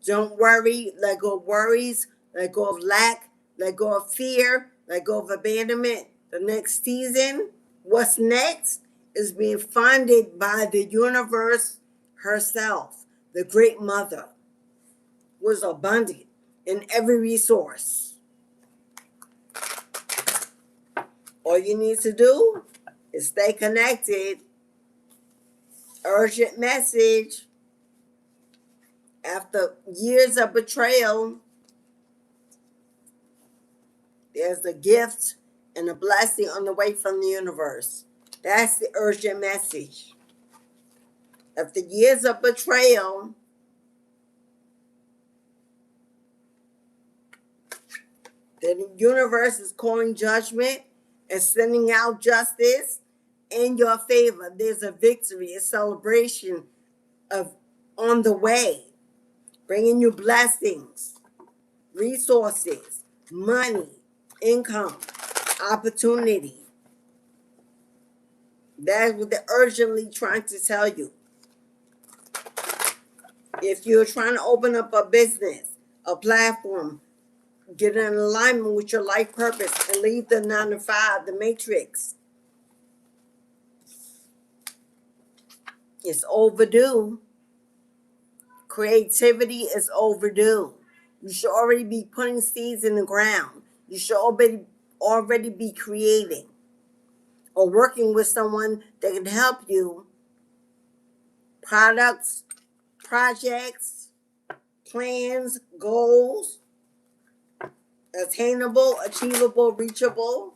Don't worry, let go of worries, let go of lack, let go of fear, let go of abandonment. The next season, what's next, is being funded by the universe herself. The Great Mother was abundant in every resource. All you need to do is stay connected. Urgent message. After years of betrayal, there's a gift and a blessing on the way from the universe. That's the urgent message. After years of betrayal, the universe is calling judgment and sending out justice in your favor. There's a victory, a celebration of on the way, bringing you blessings, resources, money, income, opportunity. That's what they're urgently trying to tell you. If you're trying to open up a business, a platform, get in alignment with your life purpose and leave the 9 to 5, the matrix. It's overdue. Creativity is overdue. You should already be putting seeds in the ground. You should already be creating or working with someone that can help you. Products, projects, plans, goals, attainable, achievable, reachable.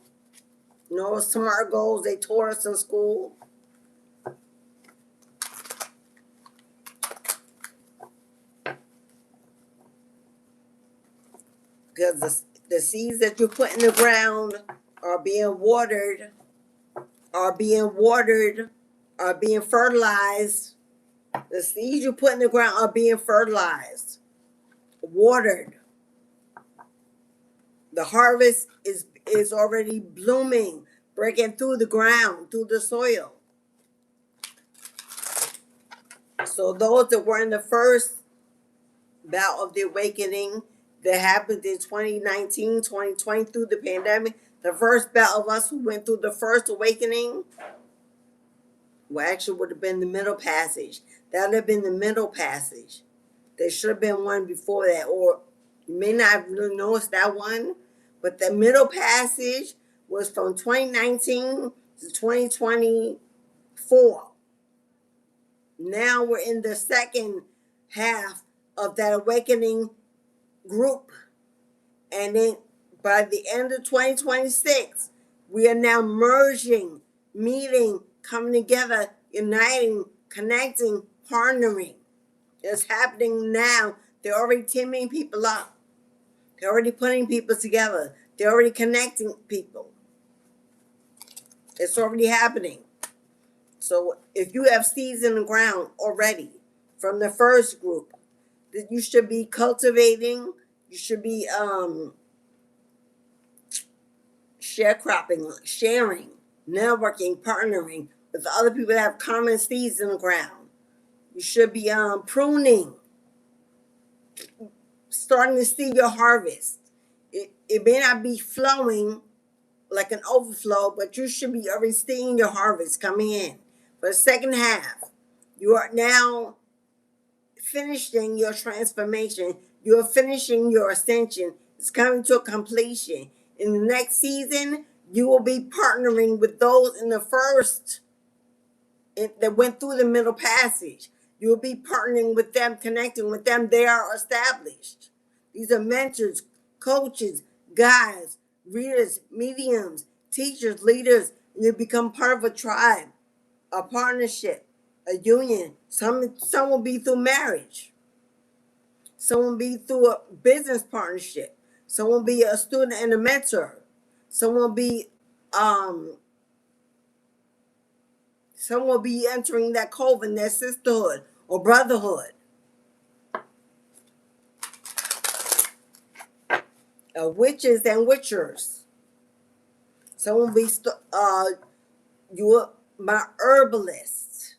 You know, SMART goals they taught us in school. Because the seeds that you put in the ground are being watered, are being fertilized. The seeds you put in the ground are being fertilized, watered. The harvest is already blooming, breaking through the ground, through the soil. So those that were in the first bout of the awakening that happened in 2019, 2020 through the pandemic, the first bout of us who went through the first awakening, well, actually would have been the middle passage. That would have been the middle passage. There should have been one before that, or you may not have really noticed that one, but the middle passage was from 2019 to 2024. Now we're in the second half of that awakening group. And then by the end of 2026, we are now merging, meeting, coming together, uniting, connecting, partnering. It's happening now. They're already teaming people up. They're already putting people together. They're already connecting people. It's already happening. So if you have seeds in the ground already from the first group, that you should be cultivating, you should be sharecropping, sharing, networking, partnering with other people that have common seeds in the ground. You should be pruning, starting to see your harvest. It may not be flowing like an overflow, but you should be already seeing your harvest coming in. For the second half, you are now finishing your transformation. You are finishing your ascension. It's coming to a completion. In the next season, you will be partnering with those in the first that went through the middle passage. You will be partnering with them, connecting with them. They are established. These are mentors, coaches, guides, readers, mediums, teachers, leaders. You become part of a tribe, a partnership, a union. Some will be through marriage. Some will be through a business partnership. Some will be a student and a mentor. Some will be entering that coven, that sisterhood or brotherhood. Witches and witchers. Some will be my herbalists,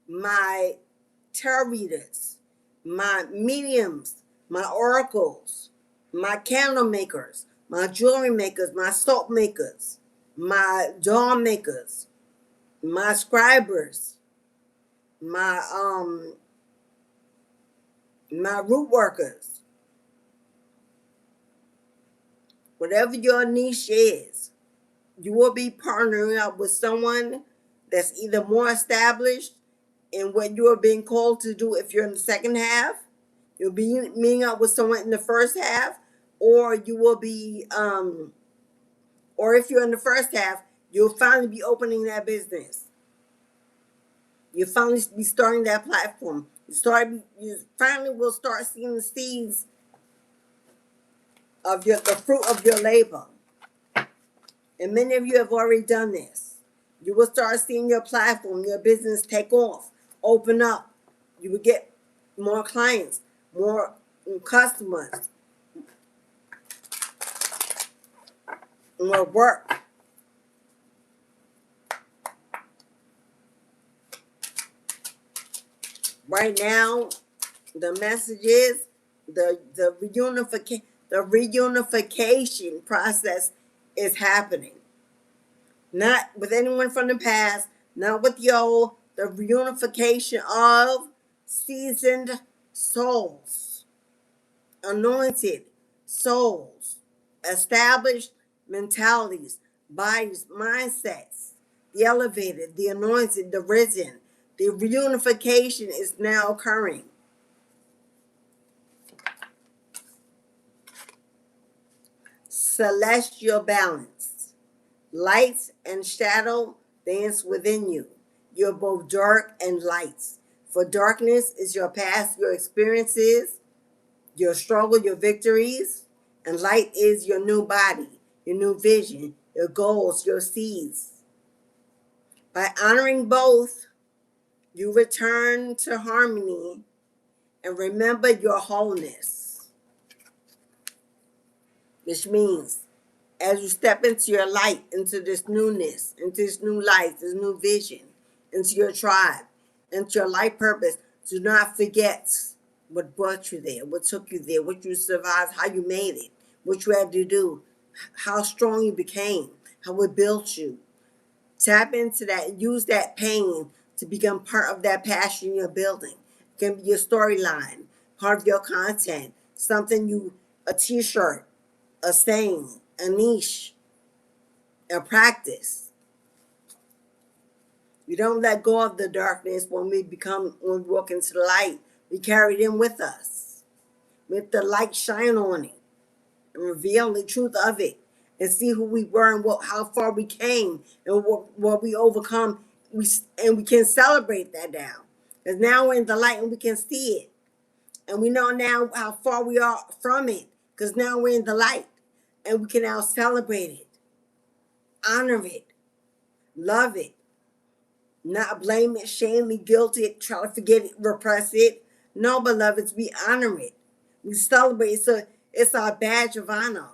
my tarot readers, my mediums, my oracles, my candle makers, my jewelry makers, my soap makers, my doll makers, my scribers, my root workers. Whatever your niche is, you will be partnering up with someone that's either more established in what you are being called to do. If you're in the second half, you'll be meeting up with someone in the first half, or you will be or if you're in the first half, you'll finally be opening that business. You'll finally be starting that platform. You finally will start seeing the seeds of the fruit of your labor. And many of you have already done this. You will start seeing your platform, your business take off, open up. You will get more clients, more customers, more work. Right now, the message is the reunification process is happening. Not with anyone from the past, not with the old. The reunification of seasoned souls, anointed souls, established mentalities, bodies, mindsets, the elevated, the anointed, the risen. The reunification is now occurring. Celestial balance. Light and shadow dance within you. You're both dark and light. For darkness is your past, your experiences, your struggle, your victories. And light is your new body, your new vision, your goals, your seeds. By honoring both, you return to harmony and remember your wholeness. Which means as you step into your light, into this newness, into this new life, this new vision, into your tribe, into your life purpose, do not forget what brought you there, what took you there, what you survived, how you made it, what you had to do, how strong you became, how it built you. Tap into that and use that pain to become part of that passion you're building. It can be your storyline, part of your content, a t-shirt, a saying, a niche, a practice. We don't let go of the darkness when we walk into the light. We carry it in with us. Let the light shine on it and reveal the truth of it and see who we were and how far we came and what we overcome. We can celebrate that now. Because now we're in the light and we can see it. And we know now how far we are from it because now we're in the light. And we can now celebrate it, honor it, love it, not blame it, shame it, guilt it, try to forget it, repress it. No, beloveds, we honor it. We celebrate it. It's our badge of honor.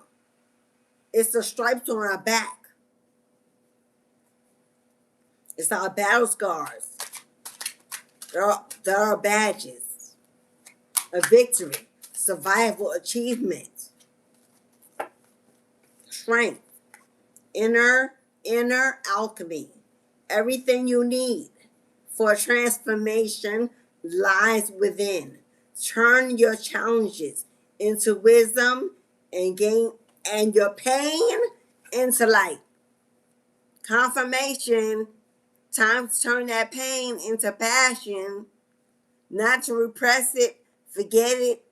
It's the stripes on our back. It's our battle scars. There are badges of victory, survival, achievement, strength, inner alchemy. Everything you need for transformation lies within. Turn your challenges into wisdom and your pain into light. Confirmation, time to turn that pain into passion, not to repress it, forget it,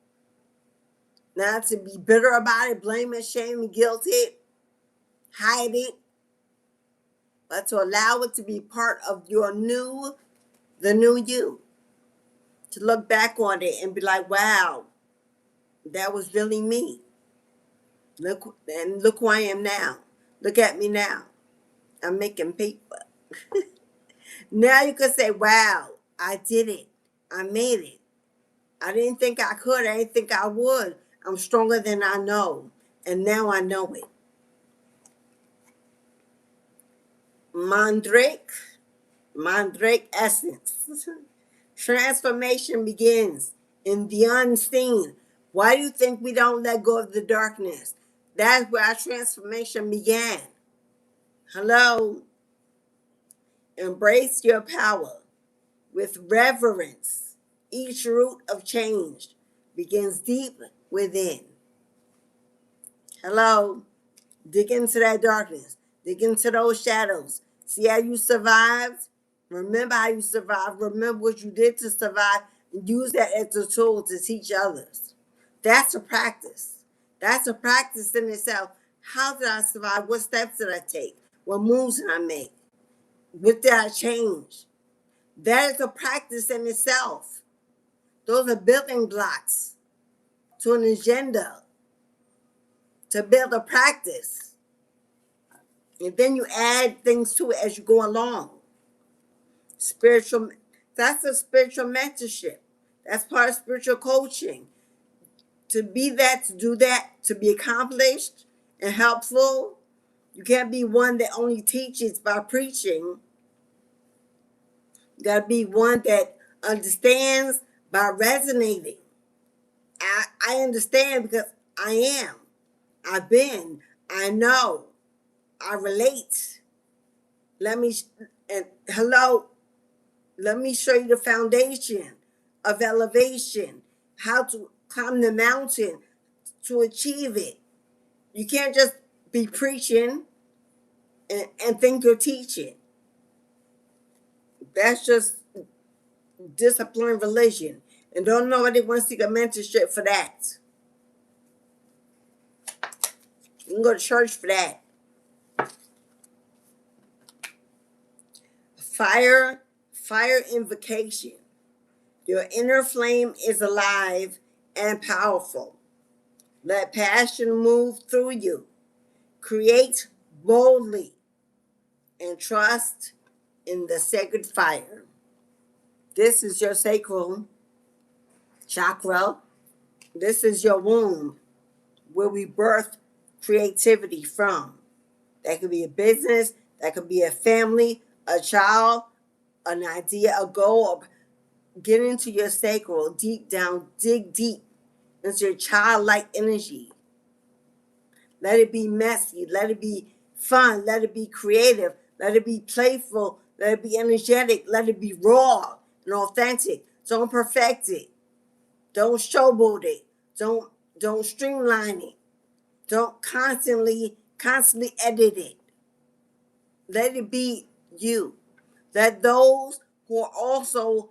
not to be bitter about it, blame it, shame it, guilt it, hide it, but to allow it to be part of the new you. To look back on it and be like, wow, that was really me. Look who I am now. Look at me now. I'm making paper. Now you can say, wow, I did it. I made it. I didn't think I could. I didn't think I would. I'm stronger than I know. And now I know it. Mandrake essence. Transformation begins in the unseen. Why do you think we don't let go of the darkness? That's where our transformation began. Hello. Embrace your power with reverence. Each root of change begins deep within. Hello. Dig into that darkness. Dig into those shadows. See how you survived? Remember how you survived. Remember what you did to survive and use that as a tool to teach others. That's a practice. That's a practice in itself. How did I survive? What steps did I take? What moves did I make? What did I change? That is a practice in itself. Those are building blocks to an agenda, to build a practice. And then you add things to it as you go along. That's a spiritual mentorship. That's part of spiritual coaching. To be that, to do that, to be accomplished and helpful, you can't be one that only teaches by preaching. You gotta be one that understands by resonating. I understand because I am. I've been. I know. I relate. Let me show you the foundation of elevation, how to climb the mountain to achieve it. You can't just be preaching and think you're teaching. That's just disciplined religion. And don't nobody want to seek a mentorship for that. You can go to church for that. Fire invocation. Your inner flame is alive and powerful. Let passion move through you. Create boldly and trust in the sacred fire. This is your sacral chakra. This is your womb where we birth creativity from. That could be a business, that could be a family, a child, an idea, a goal. Get into your sacral, deep down, dig deep into your childlike energy. Let it be messy, let it be fun, let it be creative, let it be playful, let it be energetic, let it be raw and authentic. Don't perfect it. Don't showboat it. Don't streamline it. Don't constantly edit it. Let it be you. Let those who are also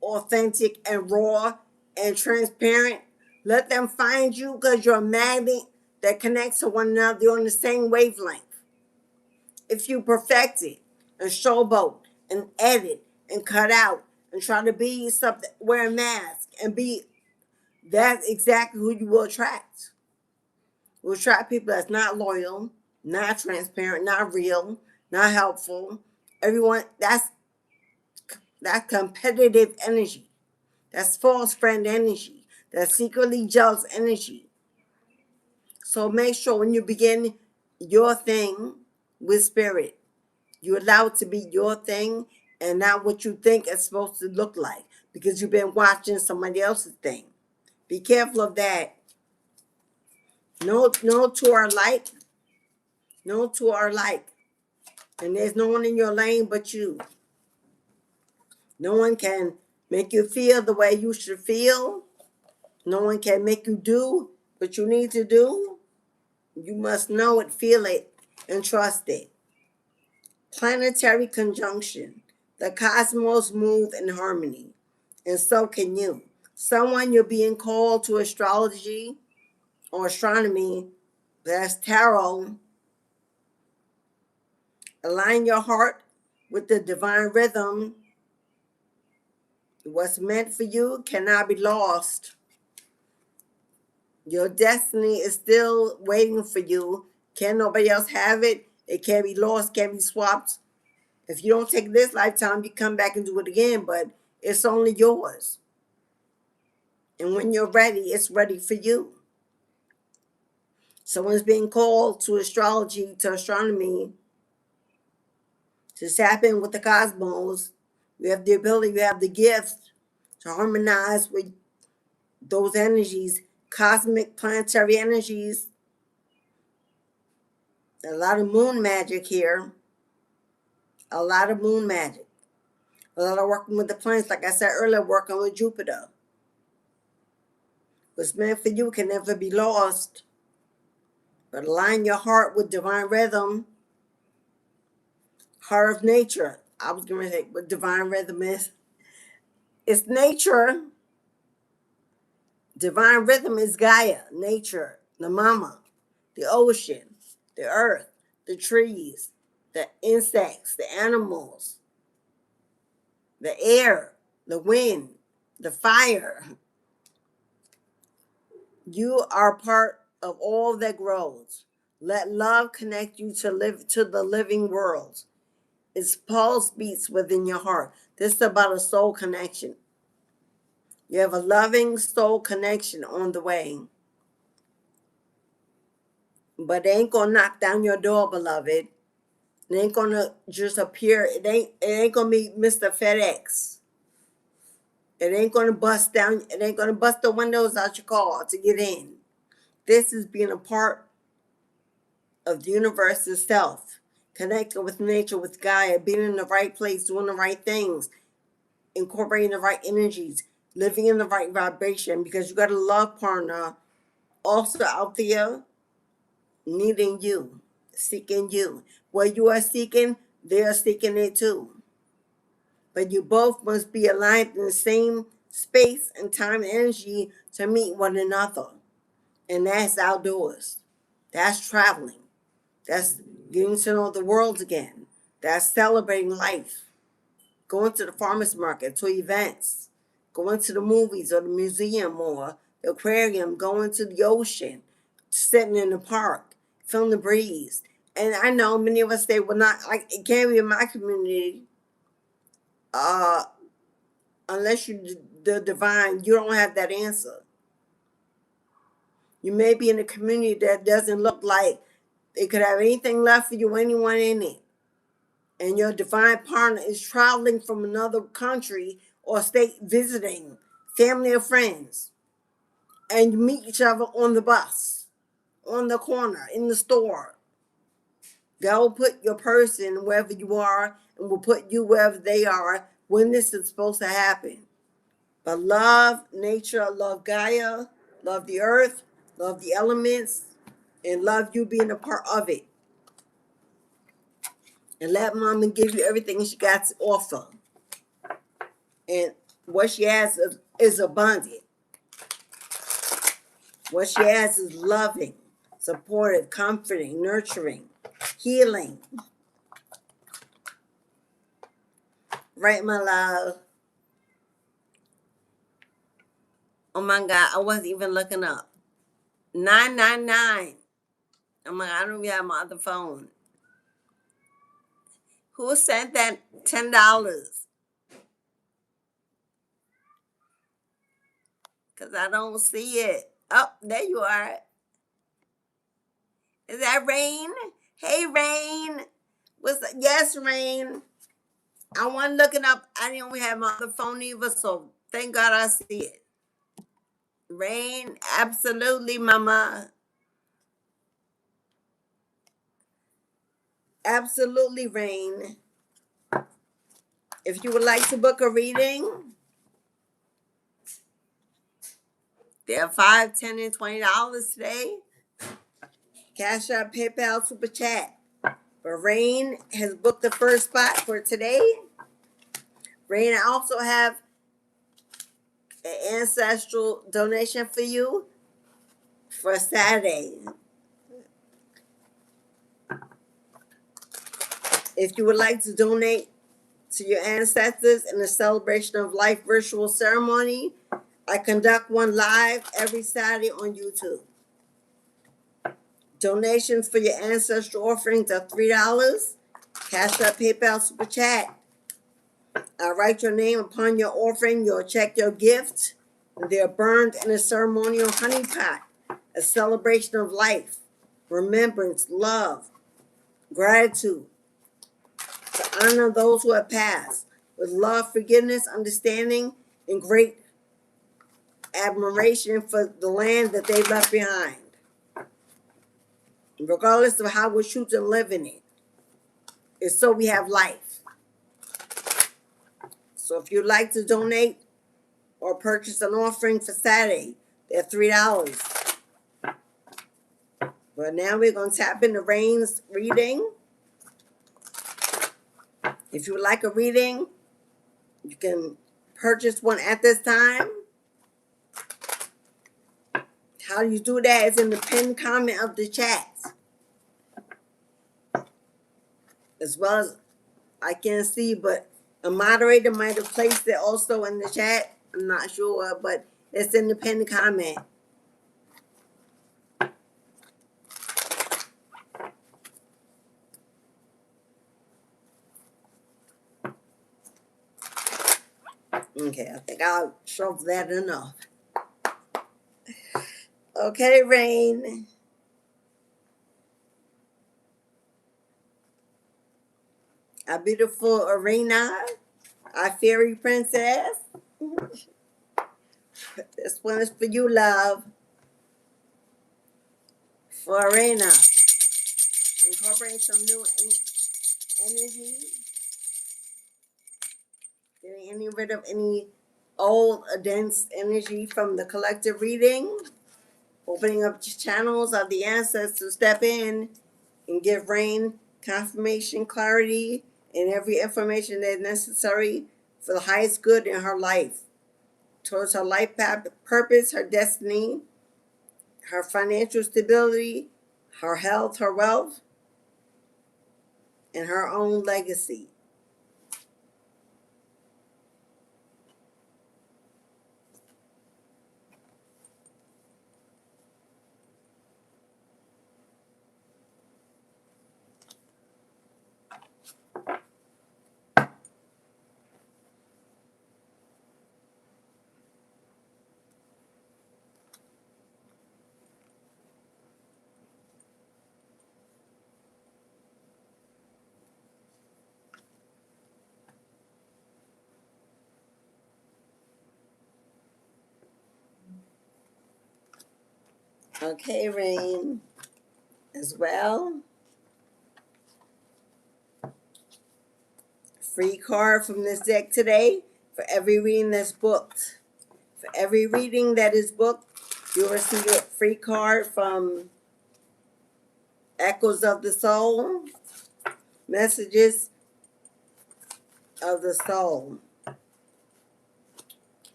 authentic and raw and transparent, let them find you, because you're a magnet that connects to one another. You're on the same wavelength. If you perfect it and showboat and edit and cut out and try to be something, wear a mask and be, that's exactly who you will attract. You'll attract people that's not loyal, not transparent, not real, not helpful. Everyone, that's competitive energy. That's false friend energy. That's secretly jealous energy. So make sure when you begin your thing with spirit, You allow it to be your thing and not what you think it's supposed to look like because you've been watching somebody else's thing. Be careful of that. No two are alike. No two are alike. And there's no one in your lane but you. No one can make you feel the way you should feel. No one can make you do what you need to do. You must know it, feel it, and trust it. Planetary conjunction. The cosmos move in harmony, and so can you. Someone you're being called to astrology or astronomy, that's tarot. Align your heart with the divine rhythm. What's meant for you cannot be lost. Your destiny is still waiting for you. Can nobody else have it? It can't be lost, can't be swapped. If you don't take this lifetime, you come back and do it again, but it's only yours. And when you're ready, it's ready for you. Someone's being called to astrology, to astronomy, to tap in with the cosmos. You have the ability, you have the gift to harmonize with those energies, cosmic planetary energies. A lot of moon magic here. A lot of moon magic. A lot of working with the planets, like I said earlier, working with Jupiter. What's meant for you can never be lost. But align your heart with divine rhythm. Heart of nature. I was going to say what divine rhythm is. It's nature. Divine rhythm is Gaia, nature, the mama, the ocean, the earth, the trees, the insects, the animals, the air, the wind, the fire. You are part of all that grows. Let love connect you to the living world. Its pulse beats within your heart. This is about a soul connection. You have a loving soul connection on the way. But it ain't gonna knock down your door, beloved. It ain't gonna just appear. It ain't gonna be Mr. FedEx. It ain't gonna bust down. It ain't gonna bust the windows out your car to get in. This is being a part of the universe itself, connecting with nature, with Gaia, being in the right place, doing the right things, incorporating the right energies, living in the right vibration, because you got a love partner also out there needing you, seeking you. What you are seeking, they are seeking it too. But you both must be aligned in the same space and time and energy to meet one another. And that's outdoors. That's traveling. That's getting to know the world again. That's celebrating life. Going to the farmer's market, to events, going to the movies or the museum or the aquarium, going to the ocean, sitting in the park, feeling the breeze. And I know many of us say, well, not like it can't be in my community. Unless you the divine, you don't have that answer. You may be in a community that doesn't look like it could have anything left for you, anyone in it. And your divine partner is traveling from another country or state visiting family or friends. And you meet each other on the bus, on the corner, in the store. God will put your person wherever you are and will put you wherever they are when this is supposed to happen. But love nature, love Gaia, love the earth, love the elements, and love you being a part of it. And let mama give you everything she got to offer. And what she has is abundant. What she has is loving, supportive, comforting, nurturing, healing. Right, my love? Oh my God, I wasn't even looking up. 999. Oh my God, I don't even have my other phone. Who sent that $10? Because I don't see it. Oh, there you are. Is that Rain? Hey, Rain. What's that? Yes, Rain. I wasn't looking up. I didn't have my other phone either, so thank God I see it. Rain, absolutely, Mama. Absolutely, Rain. If you would like to book a reading, they're $5, $10, and $20 today. Cash App, PayPal, Super Chat. But Rain has booked the first spot for today. Rain, I also have an ancestral donation for you for Saturday. If you would like to donate to your ancestors in a celebration of life virtual ceremony, I conduct one live every Saturday on YouTube. Donations for your ancestral offerings are $3. Cash App, PayPal, Super Chat. I write your name upon your offering. You'll check your gift. And they're burned in a ceremonial honey pot, a celebration of life, remembrance, love, gratitude, to honor those who have passed, with love, forgiveness, understanding, and great admiration for the land that they left behind, regardless of how we're choosing to live in it. It's so we have life. So if you'd like to donate or purchase an offering for Saturday, they're $3. But now we're going to tap into Rain's reading. If you would like a reading, you can purchase one at this time. How you do that is in the pinned comment of the chat. As well as I can't see, but a moderator might have placed it also in the chat. I'm not sure, but it's in the pinned comment. Okay, I think I'll shove that enough. Okay, Rain. Our beautiful Arena, our fairy princess. This one is for you, love. For Arena. Incorporate some new energy. Getting rid of any old, dense energy from the collective reading. Opening up channels of the ancestors to step in and give Rain confirmation, clarity, and every information that's necessary for the highest good in her life, towards her life path, purpose, her destiny, her financial stability, her health, her wealth, and her own legacy. Okay, Rain, as well. Free card from this deck today for every reading that's booked. For every reading that is booked, you'll receive a free card from Echoes of the Soul, Messages of the Soul,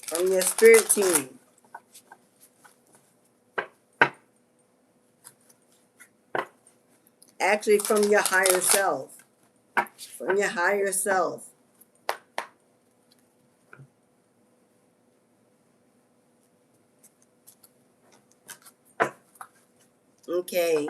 from your spirit team. Actually, from your higher self. From your higher self. Okay.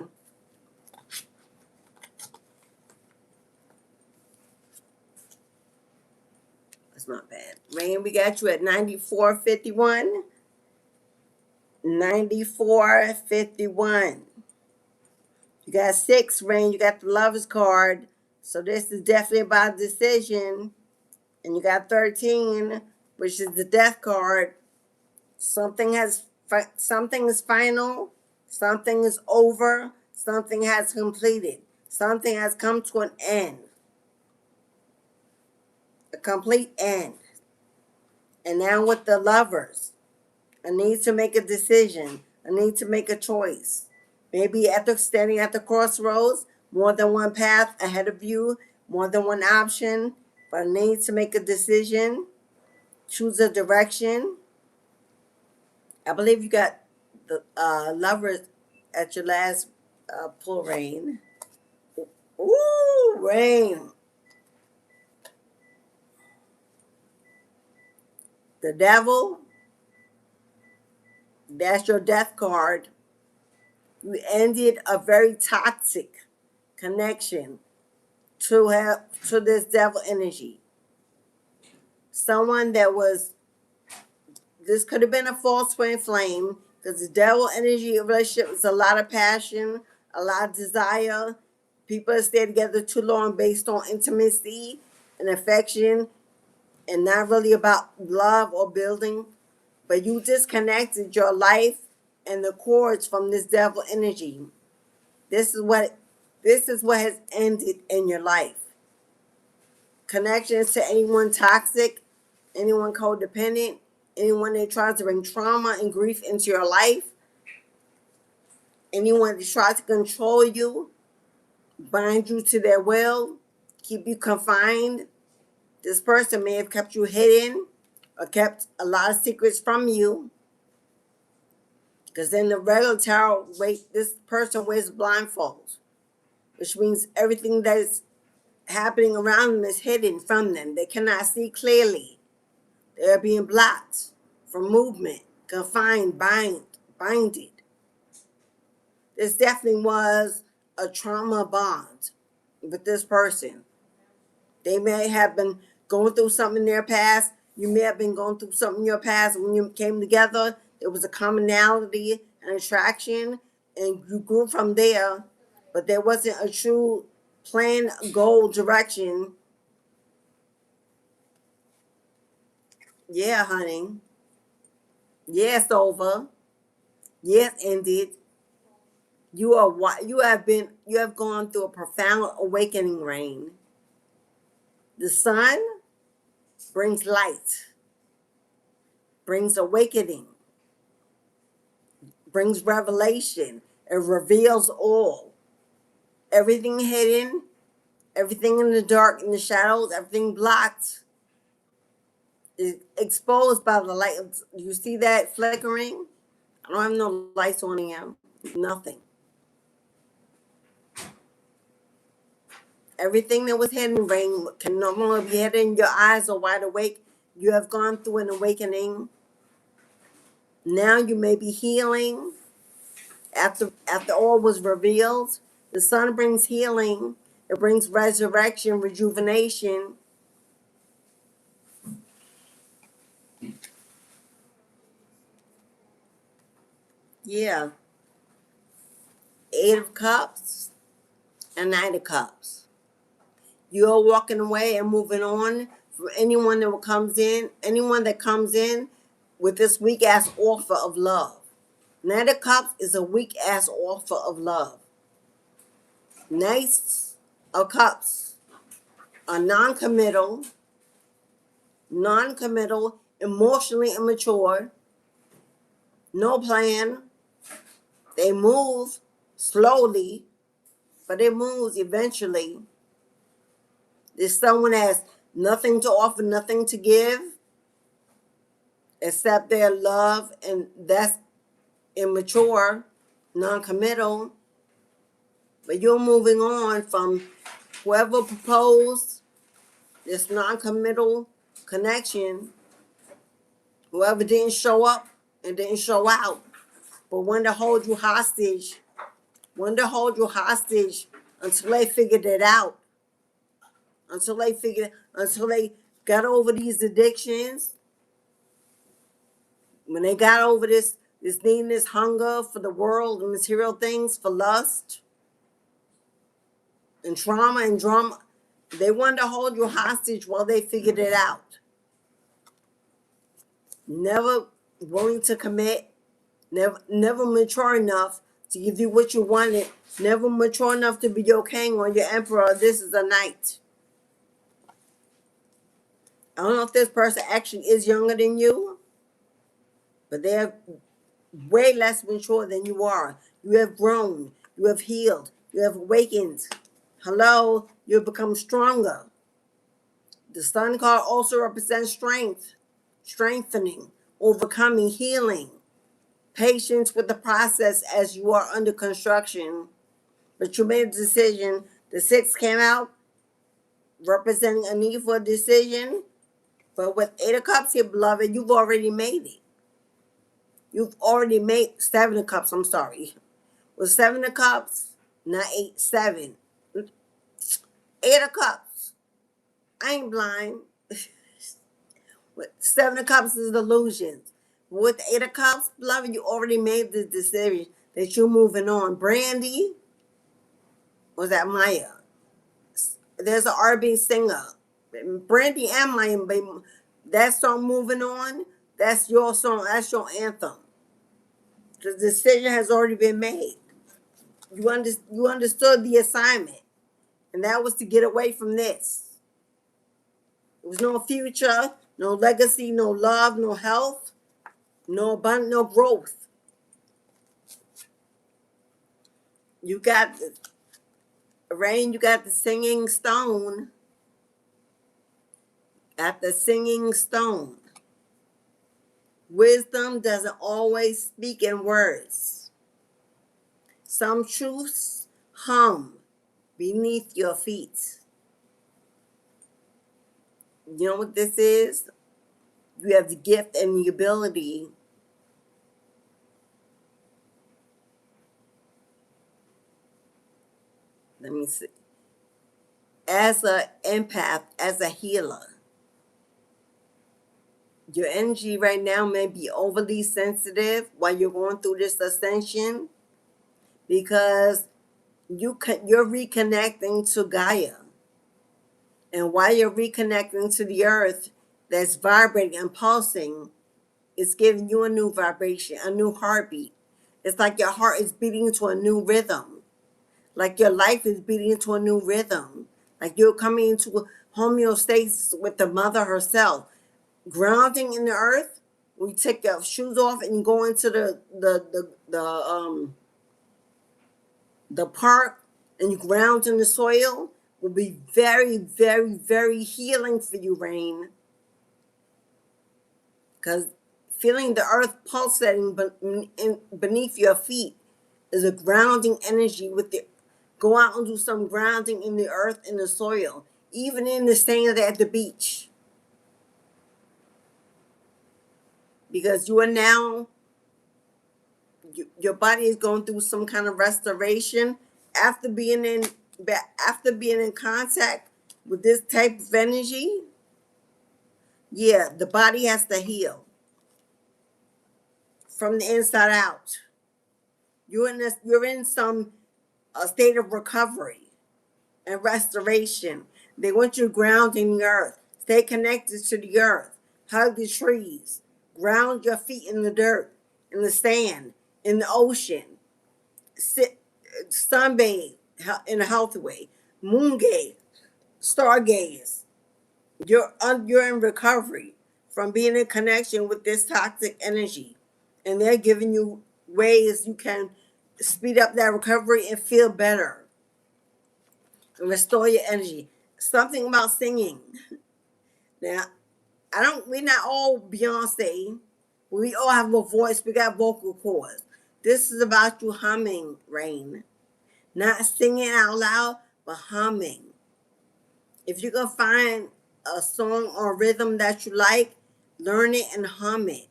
That's not bad. Rain, we got you at 9451. 9451. You got 6, Rain. You got the Lover's card. So this is definitely about decision. And you got 13, which is the death card. Something something is final, something is over, something has completed, something has come to an end, a complete end. And now with the lovers, I need to make a decision. I need to make a choice. Maybe standing at the crossroads, more than one path ahead of you, more than one option, but I need to make a decision, choose a direction. I believe you got the lovers at your last pull, Rain. Ooh, Rain. The devil, that's your death card. You ended a very toxic connection to this devil energy. Someone that was, this could have been a false twin flame, because the devil energy relationship is a lot of passion, a lot of desire. People that stay together too long based on intimacy and affection, and not really about love or building. But you disconnected your life and the cords from this devil energy. This is what has ended in your life. Connections to anyone toxic, anyone codependent, anyone that tries to bring trauma and grief into your life, anyone that tries to control you, bind you to their will, keep you confined. This person may have kept you hidden or kept a lot of secrets from you. Because in the regular tarot, this person wears blindfolds, which means everything that is happening around them is hidden from them. They cannot see clearly. They're being blocked from movement, confined, binded. This definitely was a trauma bond with this person. They may have been going through something in their past. You may have been going through something in your past. When you came together, there was a commonality and attraction, and you grew from there. But there wasn't a true plan, goal, direction. Yeah, honey. Yes, over. Yes, ended. You have gone through a profound awakening, Rain. The sun brings light, brings awakening, brings revelation. It reveals all. Everything hidden, everything in the dark, in the shadows, everything blocked is exposed by the light. You see that flickering? I don't have no lights on here. Nothing. Everything that was hidden, Rain, can no longer be hidden. Your eyes are wide awake. You have gone through an awakening. Now you may be healing. After all was revealed, the sun brings healing. It brings resurrection, rejuvenation. Yeah. Eight of Cups and Knight of Cups. You're walking away and moving on. For anyone that comes in with this weak ass offer of love. Knight of Cups is a weak ass offer of love. Knights of Cups are non-committal, emotionally immature, no plan. They move slowly, but it moves eventually. There's someone that has nothing to offer, nothing to give, except their love, and that's immature, non-committal. But you're moving on from whoever proposed this non-committal connection, whoever didn't show up and didn't show out, but wanted to hold you hostage, until they figured it out, until they got over these addictions, when they got over this need, this hunger for the world and material things, for lust and trauma and drama, They wanted to hold you hostage while they figured it out. Never willing to commit, never mature enough to give you what you wanted, never mature enough to be your king or your emperor. This is a knight. I don't know if this person actually is younger than you, but they're way less mature than you are. You have grown, you have healed, you have awakened. Hello, you have become stronger. The sun card also represents strength, strengthening, overcoming, healing, patience with the process as you are under construction. But you made a decision. The six came out representing a need for a decision. But with Eight of Cups here, beloved, you've already made it. You've already made Seven of Cups. I'm sorry. With Seven of Cups, not eight, seven. Eight of Cups. I ain't blind. With Seven of Cups is illusions. With Eight of Cups, beloved, you already made the decision that you're moving on. Brandy, was that Maya? There's an R&B singer. Brandy and Maya, that song, Moving On, that's your song. That's your anthem. The decision has already been made. You understood the assignment, and that was to get away from this. There was no future, no legacy, no love, no health, no abundance, no growth. You got Rain, you got the singing stone. At the singing stone. Wisdom doesn't always speak in words. Some truths hum beneath your feet. You know what this is? You have the gift and the ability let me see. As an empath, as a healer, your energy right now may be overly sensitive while you're going through this ascension because you're reconnecting to Gaia. And while you're reconnecting to the earth that's vibrating and pulsing, it's giving you a new vibration, a new heartbeat. It's like your heart is beating to a new rhythm. Like your life is beating into a new rhythm. Like you're coming into homeostasis with the mother herself. Grounding in the earth, when you take your shoes off and you go into the park and you ground in the soil, will be very, very, very healing for you, Rain. Because feeling the earth pulsating beneath your feet is a grounding energy. With the go out and do some grounding in the earth, in the soil, even in the sand at the beach. Because you are now, your body is going through some kind of restoration after being in contact with this type of energy. Yeah, the body has to heal from the inside out. You're in some state of recovery and restoration. They want you grounding the earth. Stay connected to the earth. Hug the trees. Ground your feet in the dirt, in the sand, in the ocean. Sit, sunbathe in a healthy way. Moon gaze, stargaze. You're in recovery from being in connection with this toxic energy, and they're giving you ways you can speed up that recovery and feel better and restore your energy. Something about singing. Now, we're not all Beyonce. We all have a voice. We got vocal cords. This is about you humming, Rain. Not singing out loud, but humming. If you can find a song or rhythm that you like, learn it and hum it.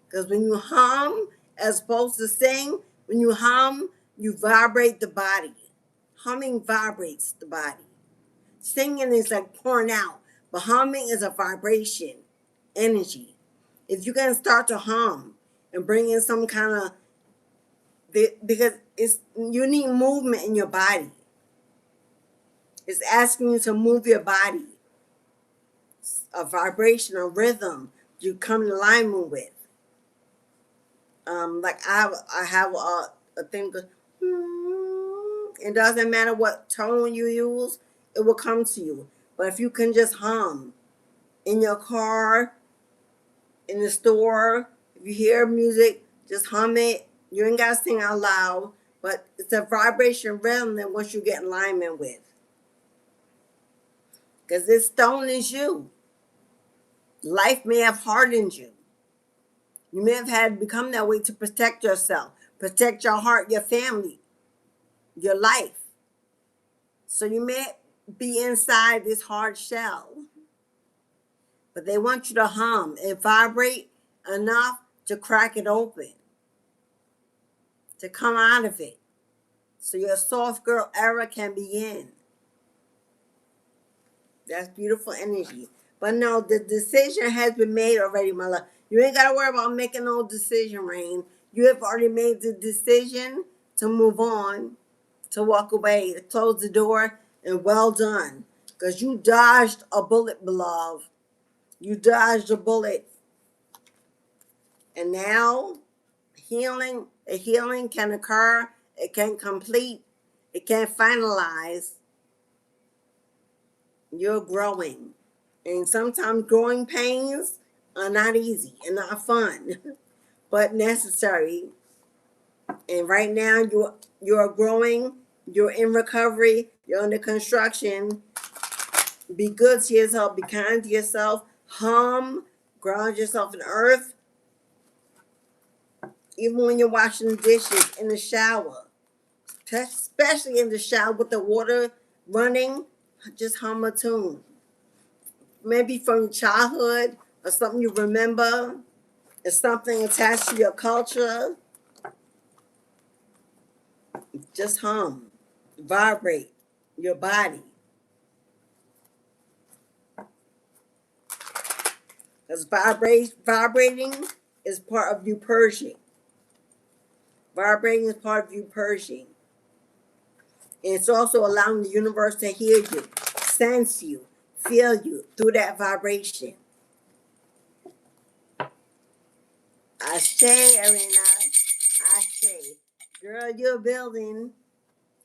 Because when you hum, as opposed to sing, when you hum, you vibrate the body. Humming vibrates the body. Singing is like pouring out, but humming is a vibration, energy. If you can start to hum and bring in some kind of, because you need movement in your body. It's asking you to move your body, a vibration, a rhythm you come in alignment with. Like I have a thing. It doesn't matter what tone you use, it will come to you. But if you can just hum in your car, in the store, if you hear music, just hum it. You ain't gotta sing out loud, but it's a vibration rhythm that once you get in alignment with. Because this stone is you. Life may have hardened you. You may have had to become that way to protect yourself, protect your heart, your family, your life. So you may be inside this hard shell, but they want you to hum and vibrate enough to crack it open, to come out of it, so your soft girl era can begin. That's beautiful energy. But no, the decision has been made already, my love. You ain't got to worry about making no decision, Rain. You have already made the decision to move on, to walk away, to close the door, and well done. Because you dodged a bullet, beloved. You dodged a bullet. And now, a healing can occur. It can complete. It can finalize. You're growing. And sometimes growing pains are not easy and not fun, but necessary. And right now you're growing, you're in recovery, you're under construction. Be good to yourself, be kind to yourself, hum, ground yourself in earth. Even when you're washing the dishes in the shower, especially in the shower with the water running, just hum a tune. Maybe from your childhood or something you remember. It's something attached to your culture. Just hum, vibrate your body. Because vibrating is part of you purging. Vibrating is part of you purging. And it's also allowing the universe to hear you, sense you, feel you through that vibration. Ashe, Arena. Ashe. Girl, you're building.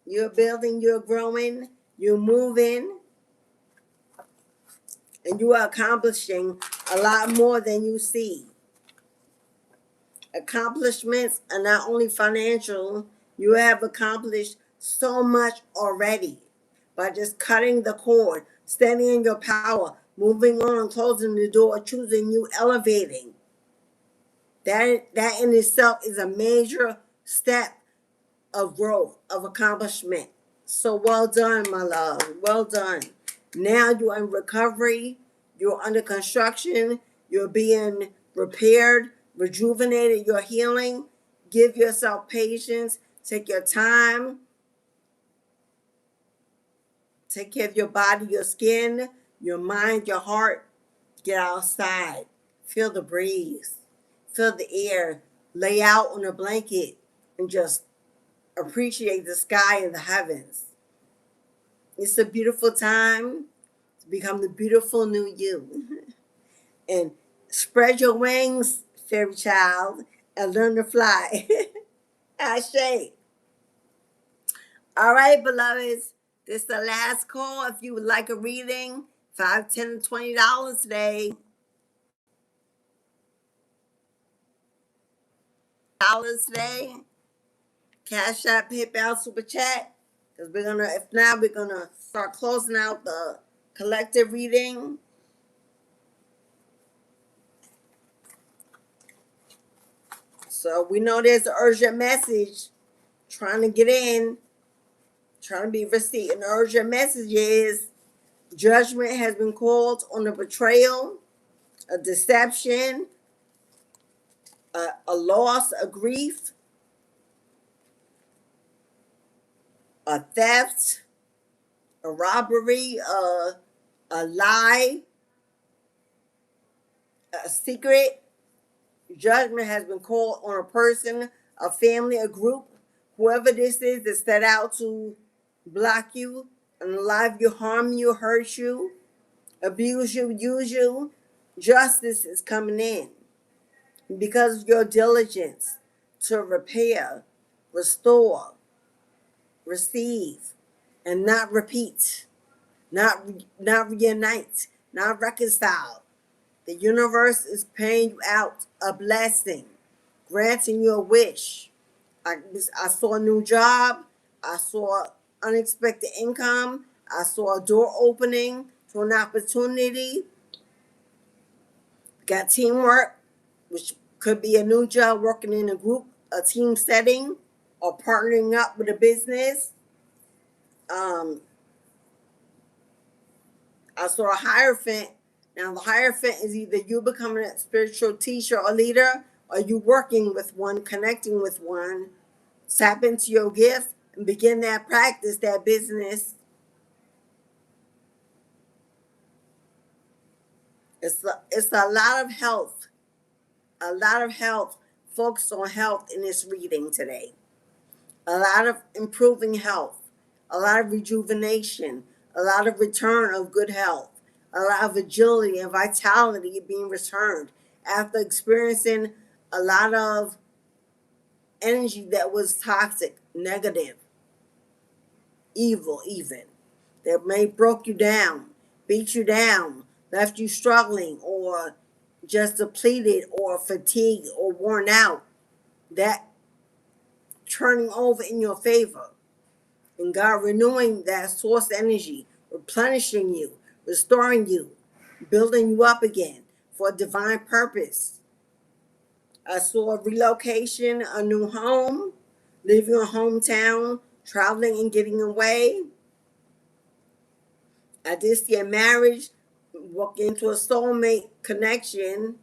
You're building, you're growing, you're moving. And you are accomplishing a lot more than you see. Accomplishments are not only financial, you have accomplished so much already by just cutting the cord, standing in your power, moving on, closing the door, choosing you, elevating. That in itself is a major step of growth, of accomplishment. So well done, my love. Well done. Now you're in recovery. You're under construction. You're being repaired, rejuvenated. You're healing. Give yourself patience. Take your time. Take care of your body, your skin, your mind, your heart. Get outside. Feel the breeze. Feel the air. Lay out on a blanket and just appreciate the sky and the heavens. It's a beautiful time to become the beautiful new you. And spread your wings, fairy child, and learn to fly. Ashe. All right, beloveds. This is the last call. If you would like a reading, $5, $10, and $20 today. Dollars today. Cash App, PayPal, Super Chat. Because we're gonna start closing out the collective reading. So we know there's an urgent message trying to get in, trying to be received. An urgent message is judgment has been called on a betrayal, a deception, a loss, a grief, a theft, a robbery, a lie, a secret. Judgment has been called on a person, a family, a group, whoever this is that set out to block you, And a lot of you harm you, hurt you, abuse you, use you. Justice is coming in because of your diligence to repair, restore, receive, and not repeat, not reunite, not reconcile. The universe is paying you out a blessing, granting you a wish. I saw a new job. I saw unexpected income. I saw a door opening to an opportunity. Got teamwork, which could be a new job working in a group, a team setting, or partnering up with a business. Um, I saw a hierophant. Now, the hierophant is either you becoming a spiritual teacher or leader, or you working with one, connecting with one. Tap into your gift and begin that practice, that business. It's a lot of health, focus on health in this reading today. A lot of improving health, a lot of rejuvenation, a lot of return of good health, a lot of agility and vitality being returned after experiencing a lot of energy that was toxic, negative, evil even, that may broke you down, beat you down, left you struggling or just depleted or fatigued or worn out. That turning over in your favor. And God renewing that source energy, replenishing you, restoring you, building you up again for a divine purpose. I saw a relocation, a new home, leaving a hometown, traveling and getting away. I did see a marriage, walking into a soulmate connection.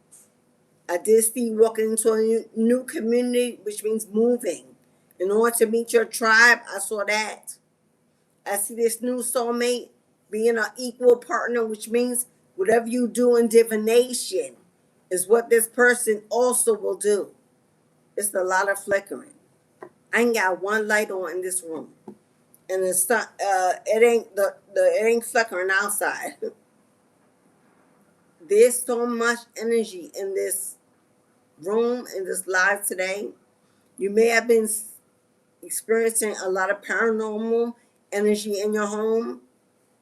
I did see walking into a new community, which means moving. In order to meet your tribe, I saw that. I see this new soulmate being an equal partner, which means whatever you do in divination is what this person also will do. It's a lot of flickering. I ain't got one light on in this room, and it's not. It ain't flickering outside. There's so much energy in this room, in this live today. You may have been experiencing a lot of paranormal energy in your home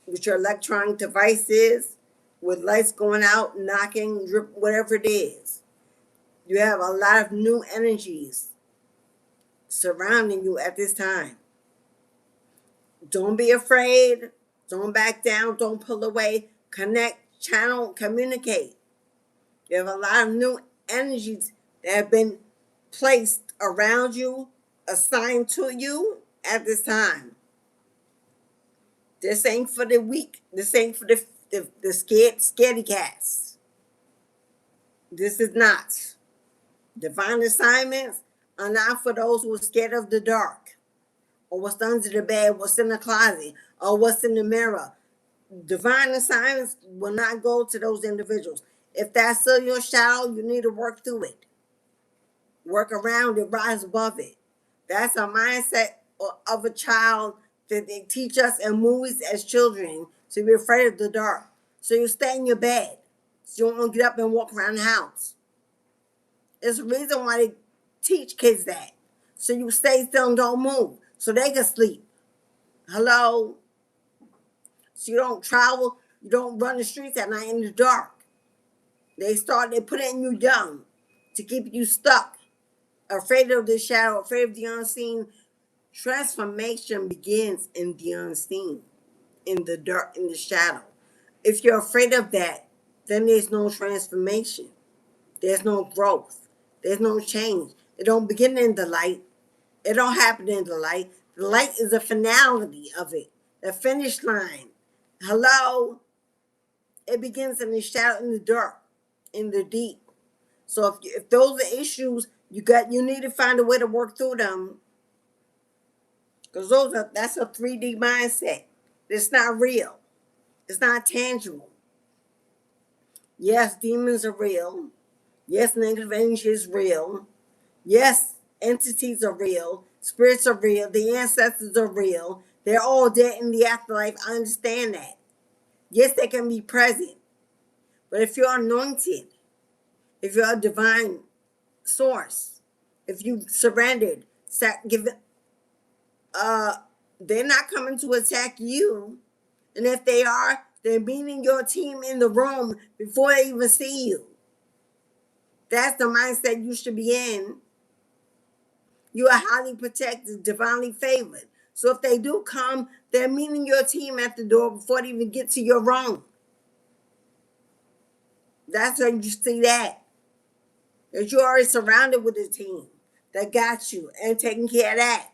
with your electronic devices, with lights going out, knocking, drip, whatever it is. You have a lot of new energies surrounding you at this time. Don't be afraid. Don't back down. Don't pull away. Connect, channel, communicate. You have a lot of new energies that have been placed around you, assigned to you at this time. This ain't for the weak. This ain't for the scaredy cats. This is not. Divine assignments are not for those who are scared of the dark, or what's under the bed, what's in the closet, or what's in the mirror. Divine assignments will not go to those individuals. If that's still your shadow, you need to work through it. Work around it, rise above it. That's a mindset of a child that they teach us in movies as children, to be afraid of the dark. So you stay in your bed. So you don't want to get up and walk around the house. There's a reason why they teach kids that. So you stay still and don't move, so they can sleep. Hello? So you don't travel, you don't run the streets at night in the dark. They put it in you young to keep you stuck, afraid of the shadow, afraid of the unseen. Transformation begins in the unseen, in the dark, in the shadow. If you're afraid of that, then there's no transformation. There's no growth. There's no change. It don't begin in the light. It don't happen in the light. The light is the finality of it, the finish line. Hello? It begins in the shadow, in the dark, in the deep. So if those are issues, you need to find a way to work through them. Because that's a 3D mindset. It's not real. It's not tangible. Yes, demons are real. Yes, negative energy is real. Yes, entities are real. Spirits are real. The ancestors are real. They're all dead in the afterlife. I understand that. Yes, they can be present. But if you're anointed, if you're a divine source, if you surrendered, they're not coming to attack you. And if they are, they're meeting your team in the room before they even see you. That's the mindset you should be in. You are highly protected, divinely favored. So if they do come, they're meeting your team at the door before they even get to your room. That's when you see that. That you're already surrounded with a team that got you and taking care of that.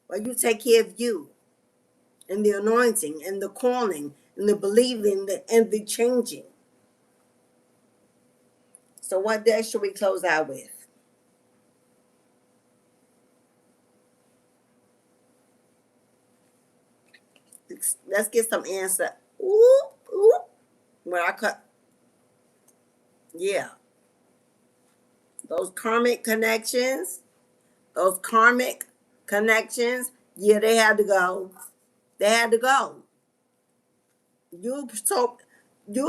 While you take care of you and the anointing and the calling and the believing and the changing. So what day should we close out with? Let's get some answer. Ooh, ooh. When I cut, yeah. Those karmic connections, yeah, they had to go. They had to go. You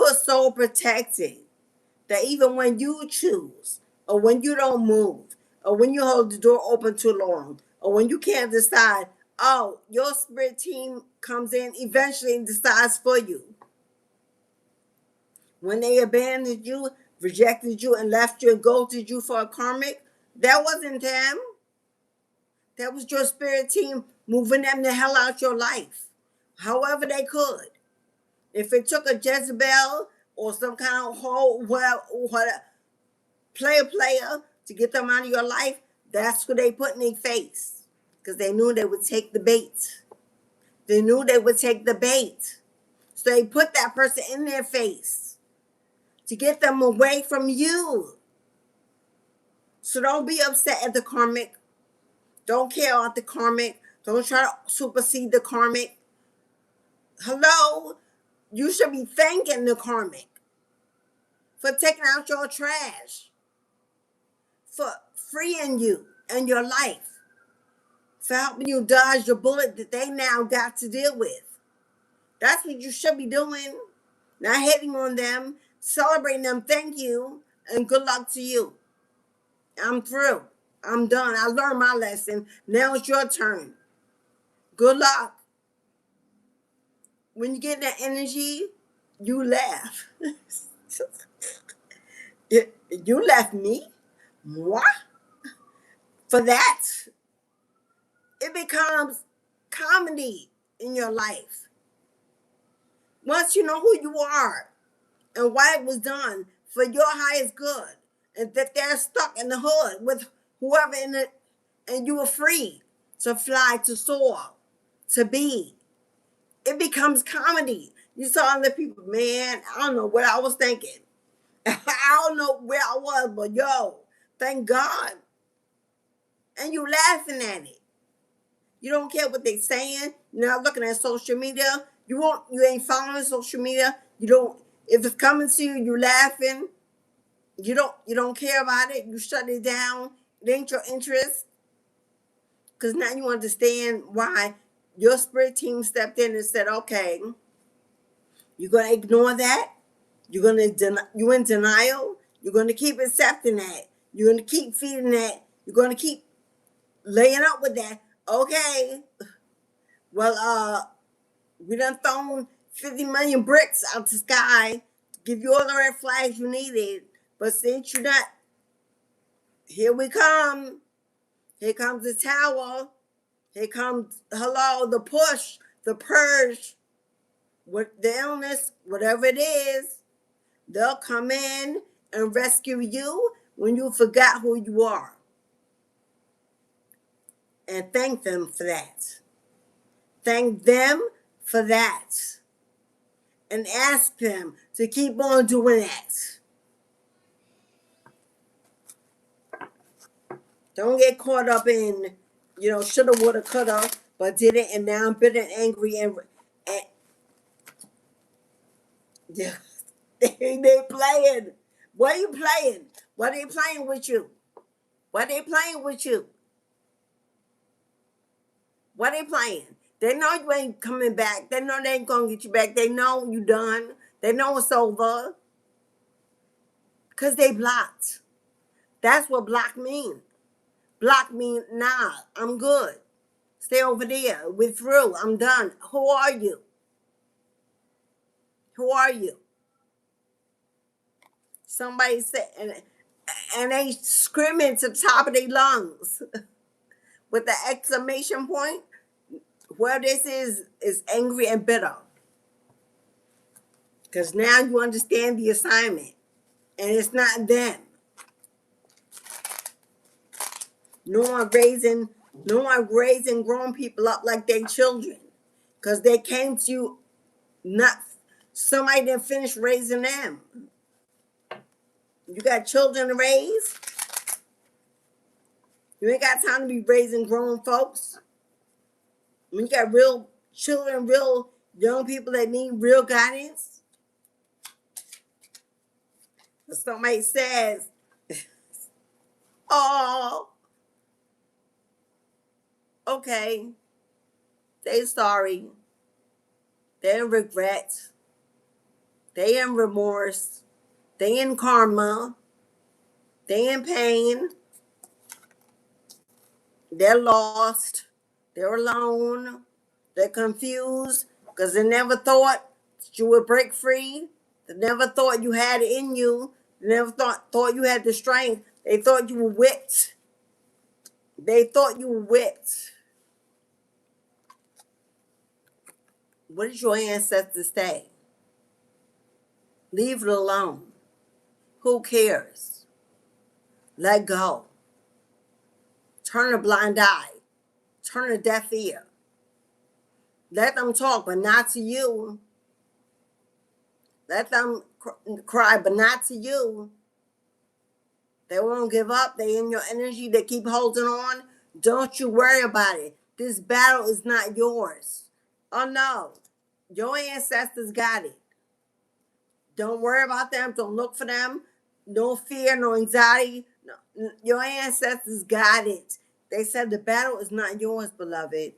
are so protected that even when you choose, or when you don't move, or when you hold the door open too long, or when you can't decide, oh, your spirit team comes in eventually and decides for you. When they abandoned you, rejected you, and left you and ghosted you for a karmic, that wasn't them. That was your spirit team moving them the hell out your life, however they could. If it took a Jezebel or some kind of whole player to get them out of your life, that's what they put in their face, because they knew they would take the bait. They knew they would take the bait, so they put that person in their face to get them away from you. So don't be upset at the karmic. Don't care about the karmic. Don't try to supersede the karmic. Hello? You should be thanking the karmic for taking out your trash, for freeing you and your life, for helping you dodge the bullet that they now got to deal with. That's what you should be doing. Not hating on them, celebrating them. Thank you, and good luck to you. I'm through. I'm done. I learned my lesson. Now it's your turn. Good luck. When you get that energy, you laugh. You left me? Moi? For that, it becomes comedy in your life. Once you know who you are and why it was done for your highest good, and that they're stuck in the hood with whoever in it, and you were free to fly, to soar, to be. It becomes comedy. You saw other people, man, I don't know what I was thinking. I don't know where I was, but yo, thank God. And you laughing at it. You don't care what they saying. You're not looking at social media. You ain't following social media. You don't, if it's coming to you, you laughing. You don't care about it. You shut it down. It ain't your interest. Because now you understand why your spirit team stepped in and said, okay, you're gonna ignore that. You in denial. You're gonna keep accepting that. You're gonna keep feeding that. You're gonna keep laying up with that. Okay. Well, we done thrown 50 million bricks out the sky to give you all the red flags you needed. But since you're not, here we come. Here comes the tower. Here comes, hello, the push, the purge, with the illness, whatever it is. They'll come in and rescue you when you forgot who you are. And thank them for that. Thank them for that. And ask them to keep on doing that. Don't get caught up in, shoulda, woulda, coulda, but didn't, and now I'm bitter and angry and yeah. They playing. What are you playing? What are they playing with you? What are they playing with you? What are they playing? They know you ain't coming back. They know they ain't gonna get you back. They know you done. They know it's over. Because they blocked. That's what block mean. Block mean, nah, I'm good. Stay over there. We're through. I'm done. Who are you? Who are you? Somebody said, and they screaming to the top of their lungs with the exclamation point. Where this is angry and bitter. Because now you understand the assignment. And it's not them. No one raising grown people up like they children. Because they came to you, not somebody didn't finish raising them. You got children to raise. You ain't got time to be raising grown folks. When you got real children, real young people that need real guidance. If somebody says, oh, okay, they sorry. They in regret. They in remorse. They in karma. They in pain. They're lost. They're alone. They're confused because they never thought that you would break free. They never thought you had it in you. They never thought you had the strength. They thought you were whipped. They thought you were whipped. What did your ancestors say? Leave it alone. Who cares? Let go. Turn a blind eye. Turn a deaf ear. Let them talk, but not to you. Let them cry, but not to you. They won't give up. They in your energy. They keep holding on. Don't you worry about it. This battle is not yours. Oh no. Your ancestors got it. Don't worry about them. Don't look for them. No fear, no anxiety. No. Your ancestors got it. They said the battle is not yours, beloved.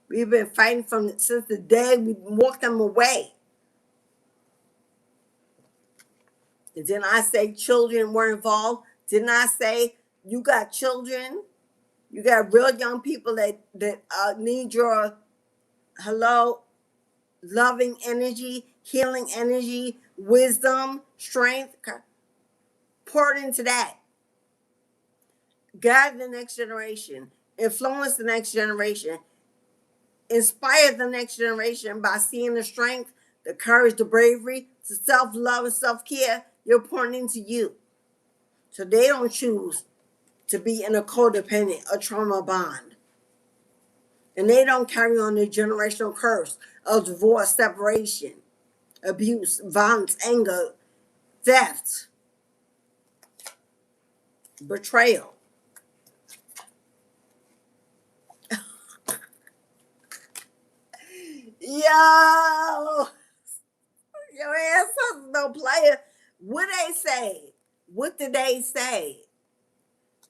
We've been fighting since the day we walked them away. And didn't I say children were involved? Didn't I say you got children? You got real young people that need your loving energy, healing energy, wisdom, strength. Pour it into that. Guide the next generation. Influence the next generation. Inspire the next generation by seeing the strength, the courage, the bravery, the self-love and self-care you're pouring into you. So they don't choose to be in a codependent or trauma bond. And they don't carry on the generational curse of divorce, separation, abuse, violence, anger, theft, betrayal. Yo! Your ancestors don't play it. What they say? What did they say?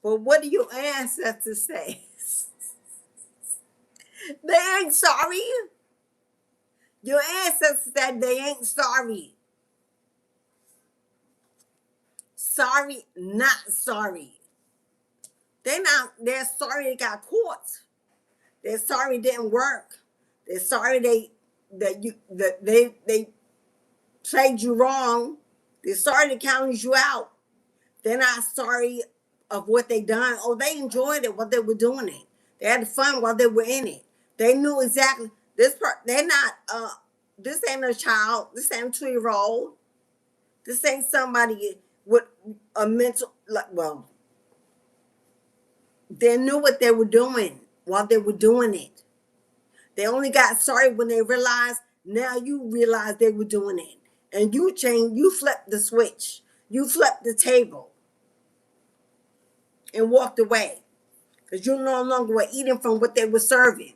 But what do your ancestors say? They ain't sorry. Your ancestors said they ain't sorry. Sorry, not sorry. They're sorry they got caught. They're sorry it didn't work. They're sorry they played you wrong. They're sorry they counted you out. They're not sorry of what they done. Oh, they enjoyed it while they were doing it. They had fun while they were in it. They knew exactly they're not this ain't a child, this ain't a 2-year-old. This ain't somebody with a mental they knew what they were doing while they were doing it. They only got sorry when they realized, now you realize they were doing it. And you changed, you flipped the switch. You flipped the table and walked away. Because you no longer were eating from what they were serving.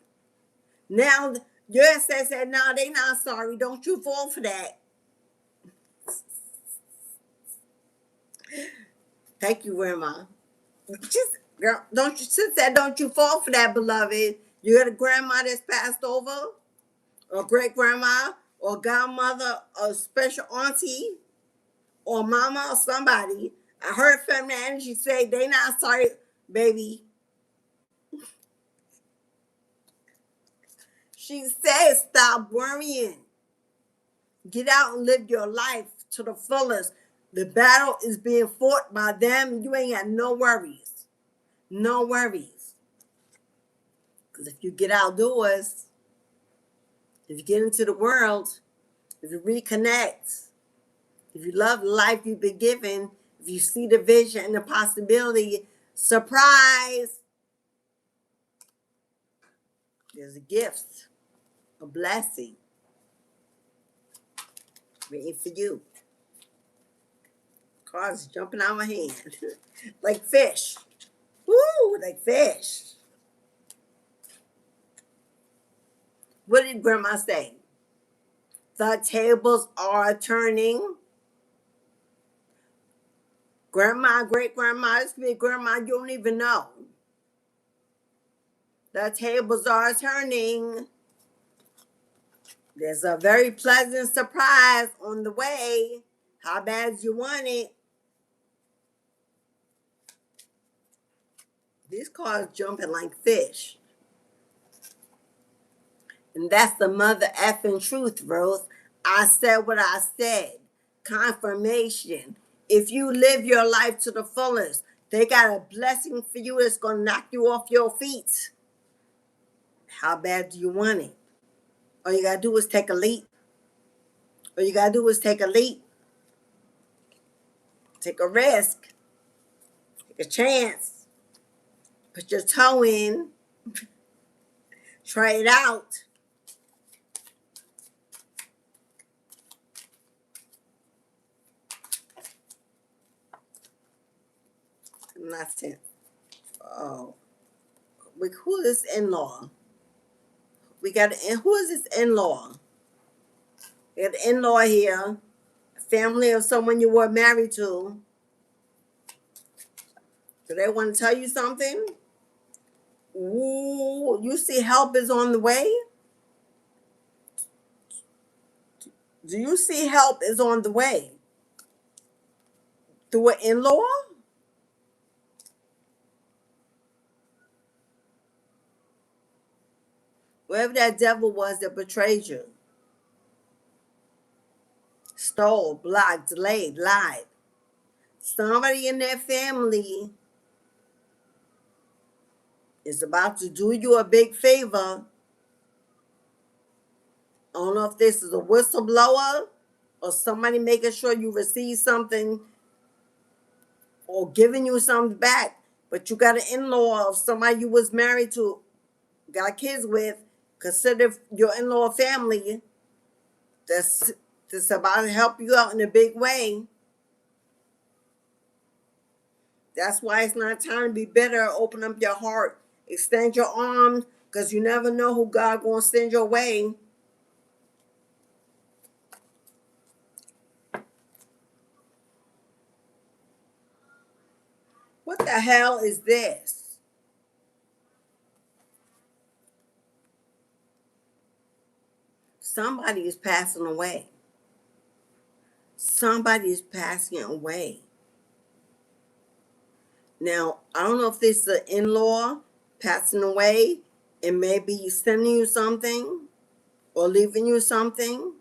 Now, your ancestors said, no, they not sorry. Don't you fall for that. Thank you, Grandma. Girl, don't you fall for that, beloved. You got a grandma that's passed over, or great grandma, or godmother, or special auntie, or mama, or somebody. I heard feminine energy say they not sorry, baby. She said, stop worrying. Get out and live your life to the fullest. The battle is being fought by them. You ain't got no worries. No worries. Because if you get outdoors, if you get into the world, if you reconnect, if you love the life you've been given, if you see the vision and the possibility, surprise, there's a gift, a blessing waiting for you. Cards jumping out of my hand like fish. Woo, like fish. What did Grandma say? The tables are turning. Grandma, great grandma, this could be grandma you don't even know. The tables are turning. There's a very pleasant surprise on the way. How bad you want it? These cars jumping like fish. And that's the mother effing truth, Rose. I said what I said. Confirmation. If you live your life to the fullest, they got a blessing for you that's going to knock you off your feet. How bad do you want it? All you got to do is take a leap. All you got to do is take a leap. Take a risk. Take a chance. Put your toe in. Try it out. Nothing. Oh. Who is this in-law? Who is this in-law? We got an in-law here. A family of someone you were married to. Do they want to tell you something? Ooh, you see help is on the way? Do you see help is on the way? Through an in-law? Wherever that devil was that betrayed you. Stole, blocked, delayed, lied. Somebody in their family is about to do you a big favor. I don't know if this is a whistleblower or somebody making sure you receive something or giving you something back, but you got an in-law of somebody you was married to, got kids with, consider your in-law family that's about to help you out in a big way. That's why it's not time to be bitter. Open up your heart, extend your arms, because you never know who God gonna send your way. What the hell is this? Somebody is passing away. Somebody is passing away. Now, I don't know if this is an in-law passing away and maybe sending you something or leaving you something,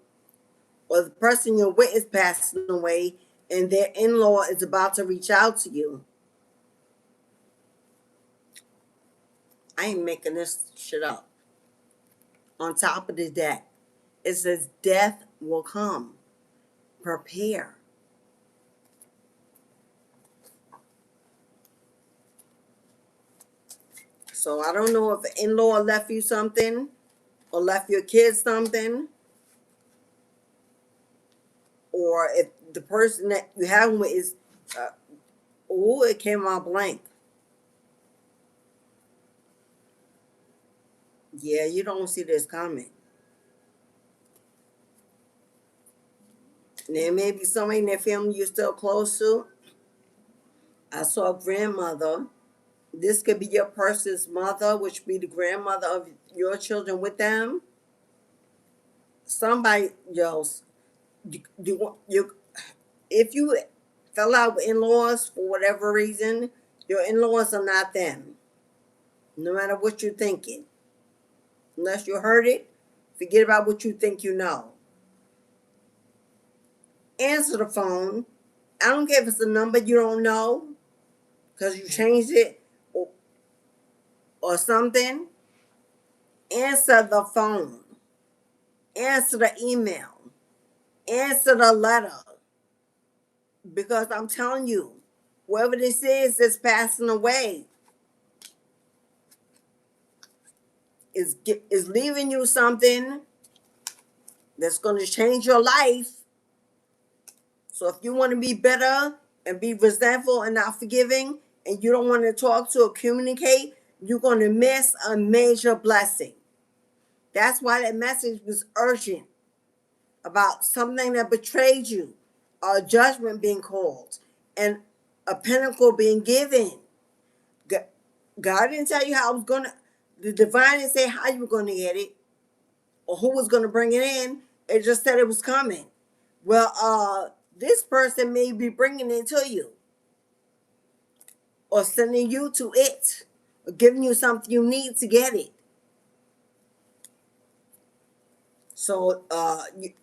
or the person you're with is passing away and their in-law is about to reach out to you. I ain't making this shit up. On top of the deck, it says death will come. Prepare. So I don't know if an in-law left you something or left your kids something, or if the person that you have with is, it came out blank. Yeah, you don't see this coming. There may be somebody in their family you're still close to. I saw a grandmother This could be your person's mother, which be the grandmother of your children with them. Somebody else. You if you fell out with in-laws for whatever reason, your in-laws are not them. No matter what you're thinking. Unless you heard it, forget about what you think you know. Answer the phone. I don't care if it's a number you don't know because you changed it or something. Answer the phone. Answer the email. Answer the letter. Because I'm telling you, whoever this is that's passing away is leaving you something that's going to change your life. So if you want to be bitter and be resentful and not forgiving, and you don't want to talk to or communicate, you're going to miss a major blessing. That's why that message was urgent about something that betrayed you, a judgment being called, and a pinnacle being given. God didn't tell you how I was going to, the divine didn't say how you were going to get it or who was going to bring it in. It just said it was coming. Well, this person may be bringing it to you or sending you to it or giving you something you need to get it. So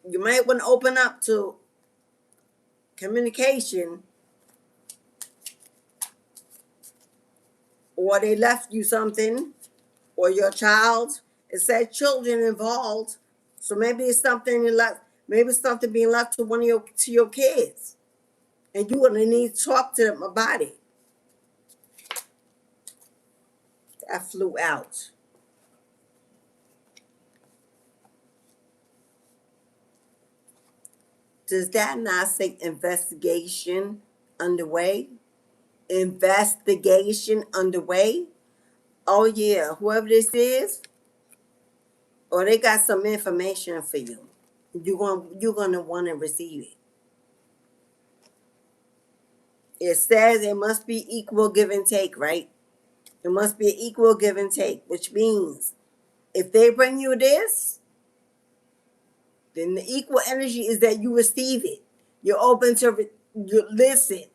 you might want to open up to communication, or they left you something, or your child. It said children involved, so maybe it's something you left. Maybe it's something being left to your kids, and you're gonna need to talk to them about it. That flew out. Does that not say investigation underway? Investigation underway. Oh yeah, whoever this is, or they got some information for you. You're gonna want to receive it. It says it must be equal give and take, right? It must be an equal give and take, which means if they bring you this, then the equal energy is that you receive it. You're open to you listen.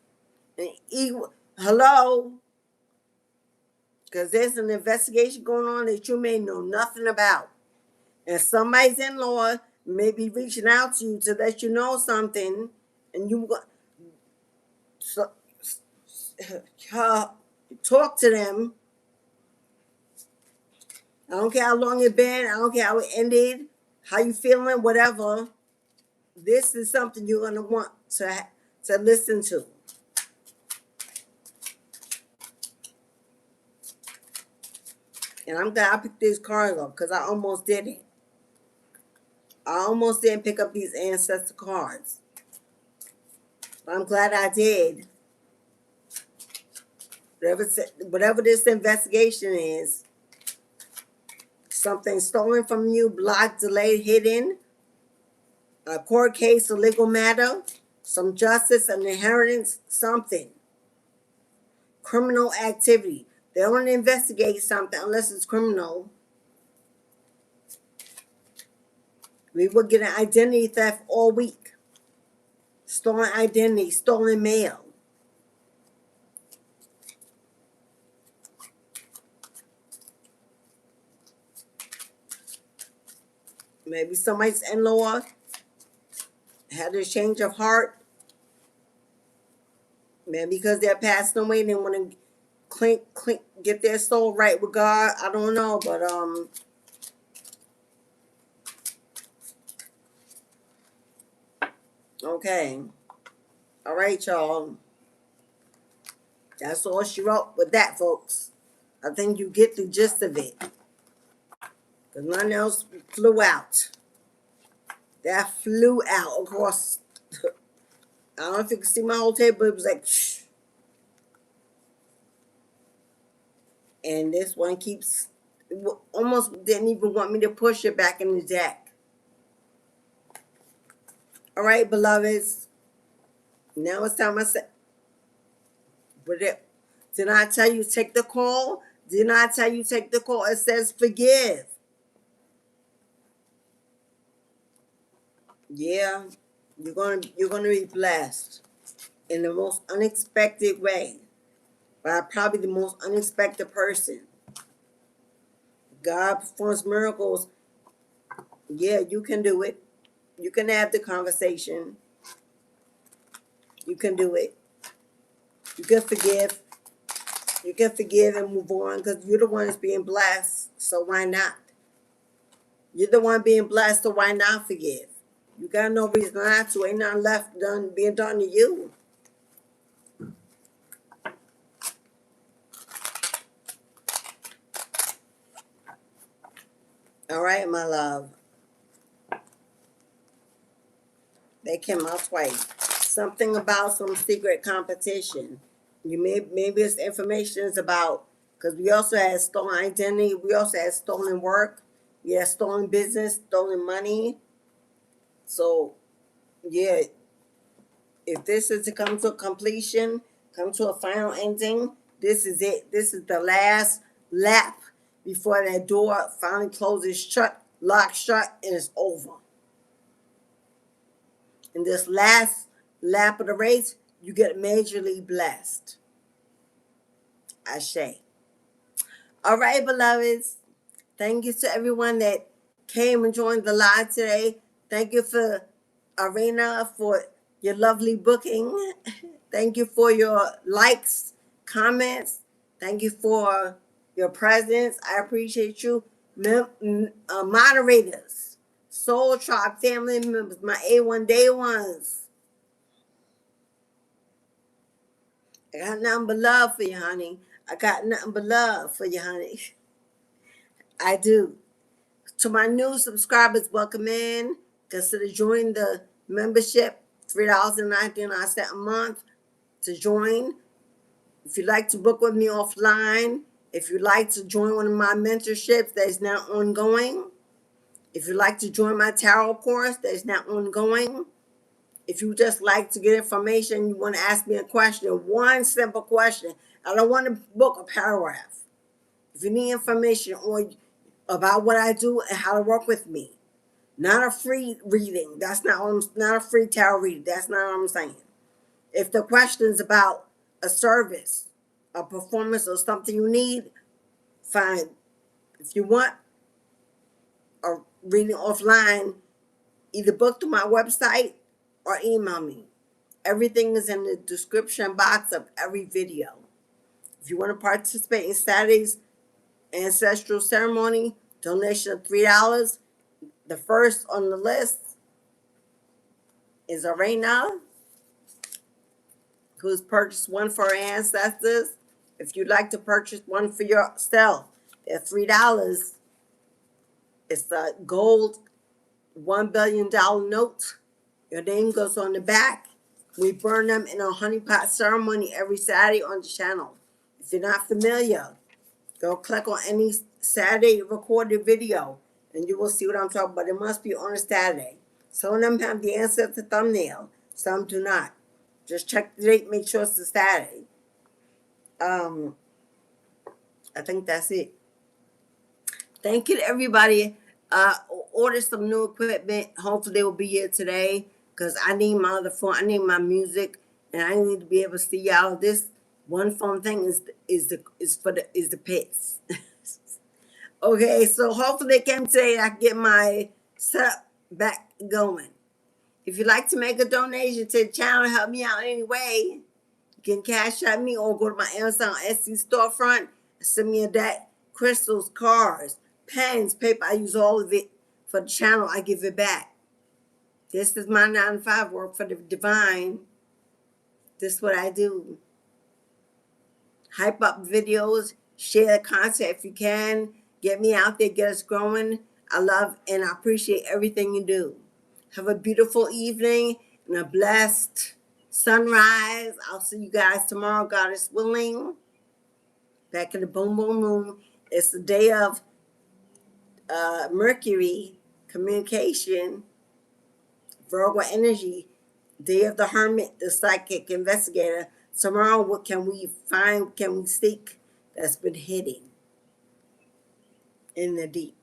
And equal, hello, because there's an investigation going on that you may know nothing about, and somebody's in-law may be reaching out to you to let you know something, and you so, talk to them. I don't care how long it been. I don't care how it ended, how you feeling, whatever. This is something you're gonna want to listen to. And I'm glad I picked these cards up because I almost didn't. I almost didn't pick up these ancestor cards. But I'm glad I did. Whatever this investigation is, something stolen from you, blocked, delayed, hidden, a court case, a legal matter, some justice, an inheritance, something. Criminal activity. They don't investigate something unless it's criminal. We will get an identity theft all week. Stolen identity, stolen mail. Maybe somebody's in-law had a change of heart. Maybe because they're passing away, they want to get their soul right with God. I don't know, but okay. All right, y'all. That's all she wrote with that, folks. I think you get the gist of it. Because nothing else flew out. That flew out across. I don't know if you can see my whole table, but it was like, shh. And this one keeps, almost didn't even want me to push it back in the deck. All right, beloveds. Now it's time Did I tell you take the call? Did I tell you take the call? It says forgive. Yeah, you're gonna be blessed in the most unexpected way. By probably the most unexpected person. God performs miracles. Yeah, you can do it. You can have the conversation. You can do it. You can forgive. You can forgive and move on because you're the one that's being blessed. So why not? You're the one being blessed, so why not forgive? You got no reason not to. Ain't nothing left done being done to you. All right, my love. They came out twice. Something about some secret competition. Maybe it's information is about, because we also had stolen identity. We also had stolen work. We had stolen business, stolen money. So yeah, if this is to come to a completion, come to a final ending, this is it. This is the last lap before that door finally closes shut, locked shut, and it's over. In this last lap of the race, you get majorly blessed. Ashe. All right, beloveds. Thank you to everyone that came and joined the live today. Thank you for Arena for your lovely booking. Thank you for your likes, comments. Thank you for your presence. I appreciate you. Moderators, Soul Tribe family members, my A1 day ones. I got nothing but love for you, honey. I got nothing but love for you, honey. I do. To my new subscribers, welcome in. Consider joining the membership, $3.99 a month to join. If you'd like to book with me offline, if you'd like to join one of my mentorships that is now ongoing, if you'd like to join my tarot course that is now ongoing, if you just like to get information, you want to ask me a question, one simple question. I don't want to book a paragraph. If you need information on about what I do and how to work with me, not a free reading. That's not a free tarot reading. That's not what I'm saying. If the question is about a service, a performance, or something you need, fine. If you want a reading offline, either book through my website or email me. Everything is in the description box of every video. If you want to participate in Saturday's ancestral ceremony, donation of $3. The first on the list is Arena, who's purchased one for her ancestors. If you'd like to purchase one for yourself, they're $3. It's a gold $1 billion note. Your name goes on the back. We burn them in a honeypot ceremony every Saturday on the channel. If you're not familiar, go click on any Saturday recorded video and you will see what I'm talking about. It must be on a Saturday. Some of them have the ancestor thumbnail. Some do not. Just check the date, make sure it's a Saturday. I think that's it. Thank you to everybody. Order some new equipment. Hopefully they will be here today because I need my other phone. I need my music, and I need to be able to see y'all. This one phone thing is the pits. Okay, so hopefully they came today. I can get my setup back going. If you'd like to make a donation to the channel, help me out anyway, you can cash at me or go to my Amazon Etsy storefront and send me a deck, crystals, cards, pens, paper. I use all of it for the channel. I give it back. This is my 9 to 5 work for the divine. This is what I do. Hype up videos, share the content if you can. Get me out there, get us growing. I love and I appreciate everything you do. Have a beautiful evening and a blessed sunrise. I'll see you guys tomorrow, God is willing. Back in the boom, boom, boom. It's the day of Mercury, communication, Virgo energy, day of the hermit, the psychic investigator, Tomorrow, what can we find, can we seek that's been hidden in the deep?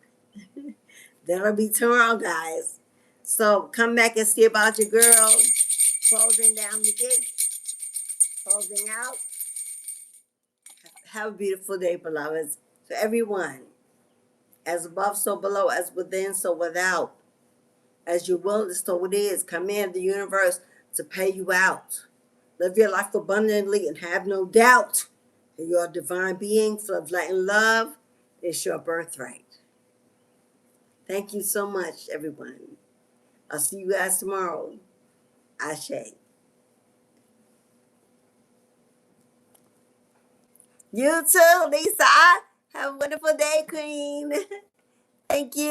That'll be tomorrow, guys. So come back and see about your girl. Closing down the gate, closing out. Have a beautiful day, beloveds. To everyone, as above, so below, as within, so without. As you will, so it is. Command the universe to pay you out. Live your life abundantly and have no doubt that you're a divine being full of light and love. It's your birthright. Thank you so much, everyone. I'll see you guys tomorrow. Ashe. You too, Lisa. Have a wonderful day, Queen. Thank you.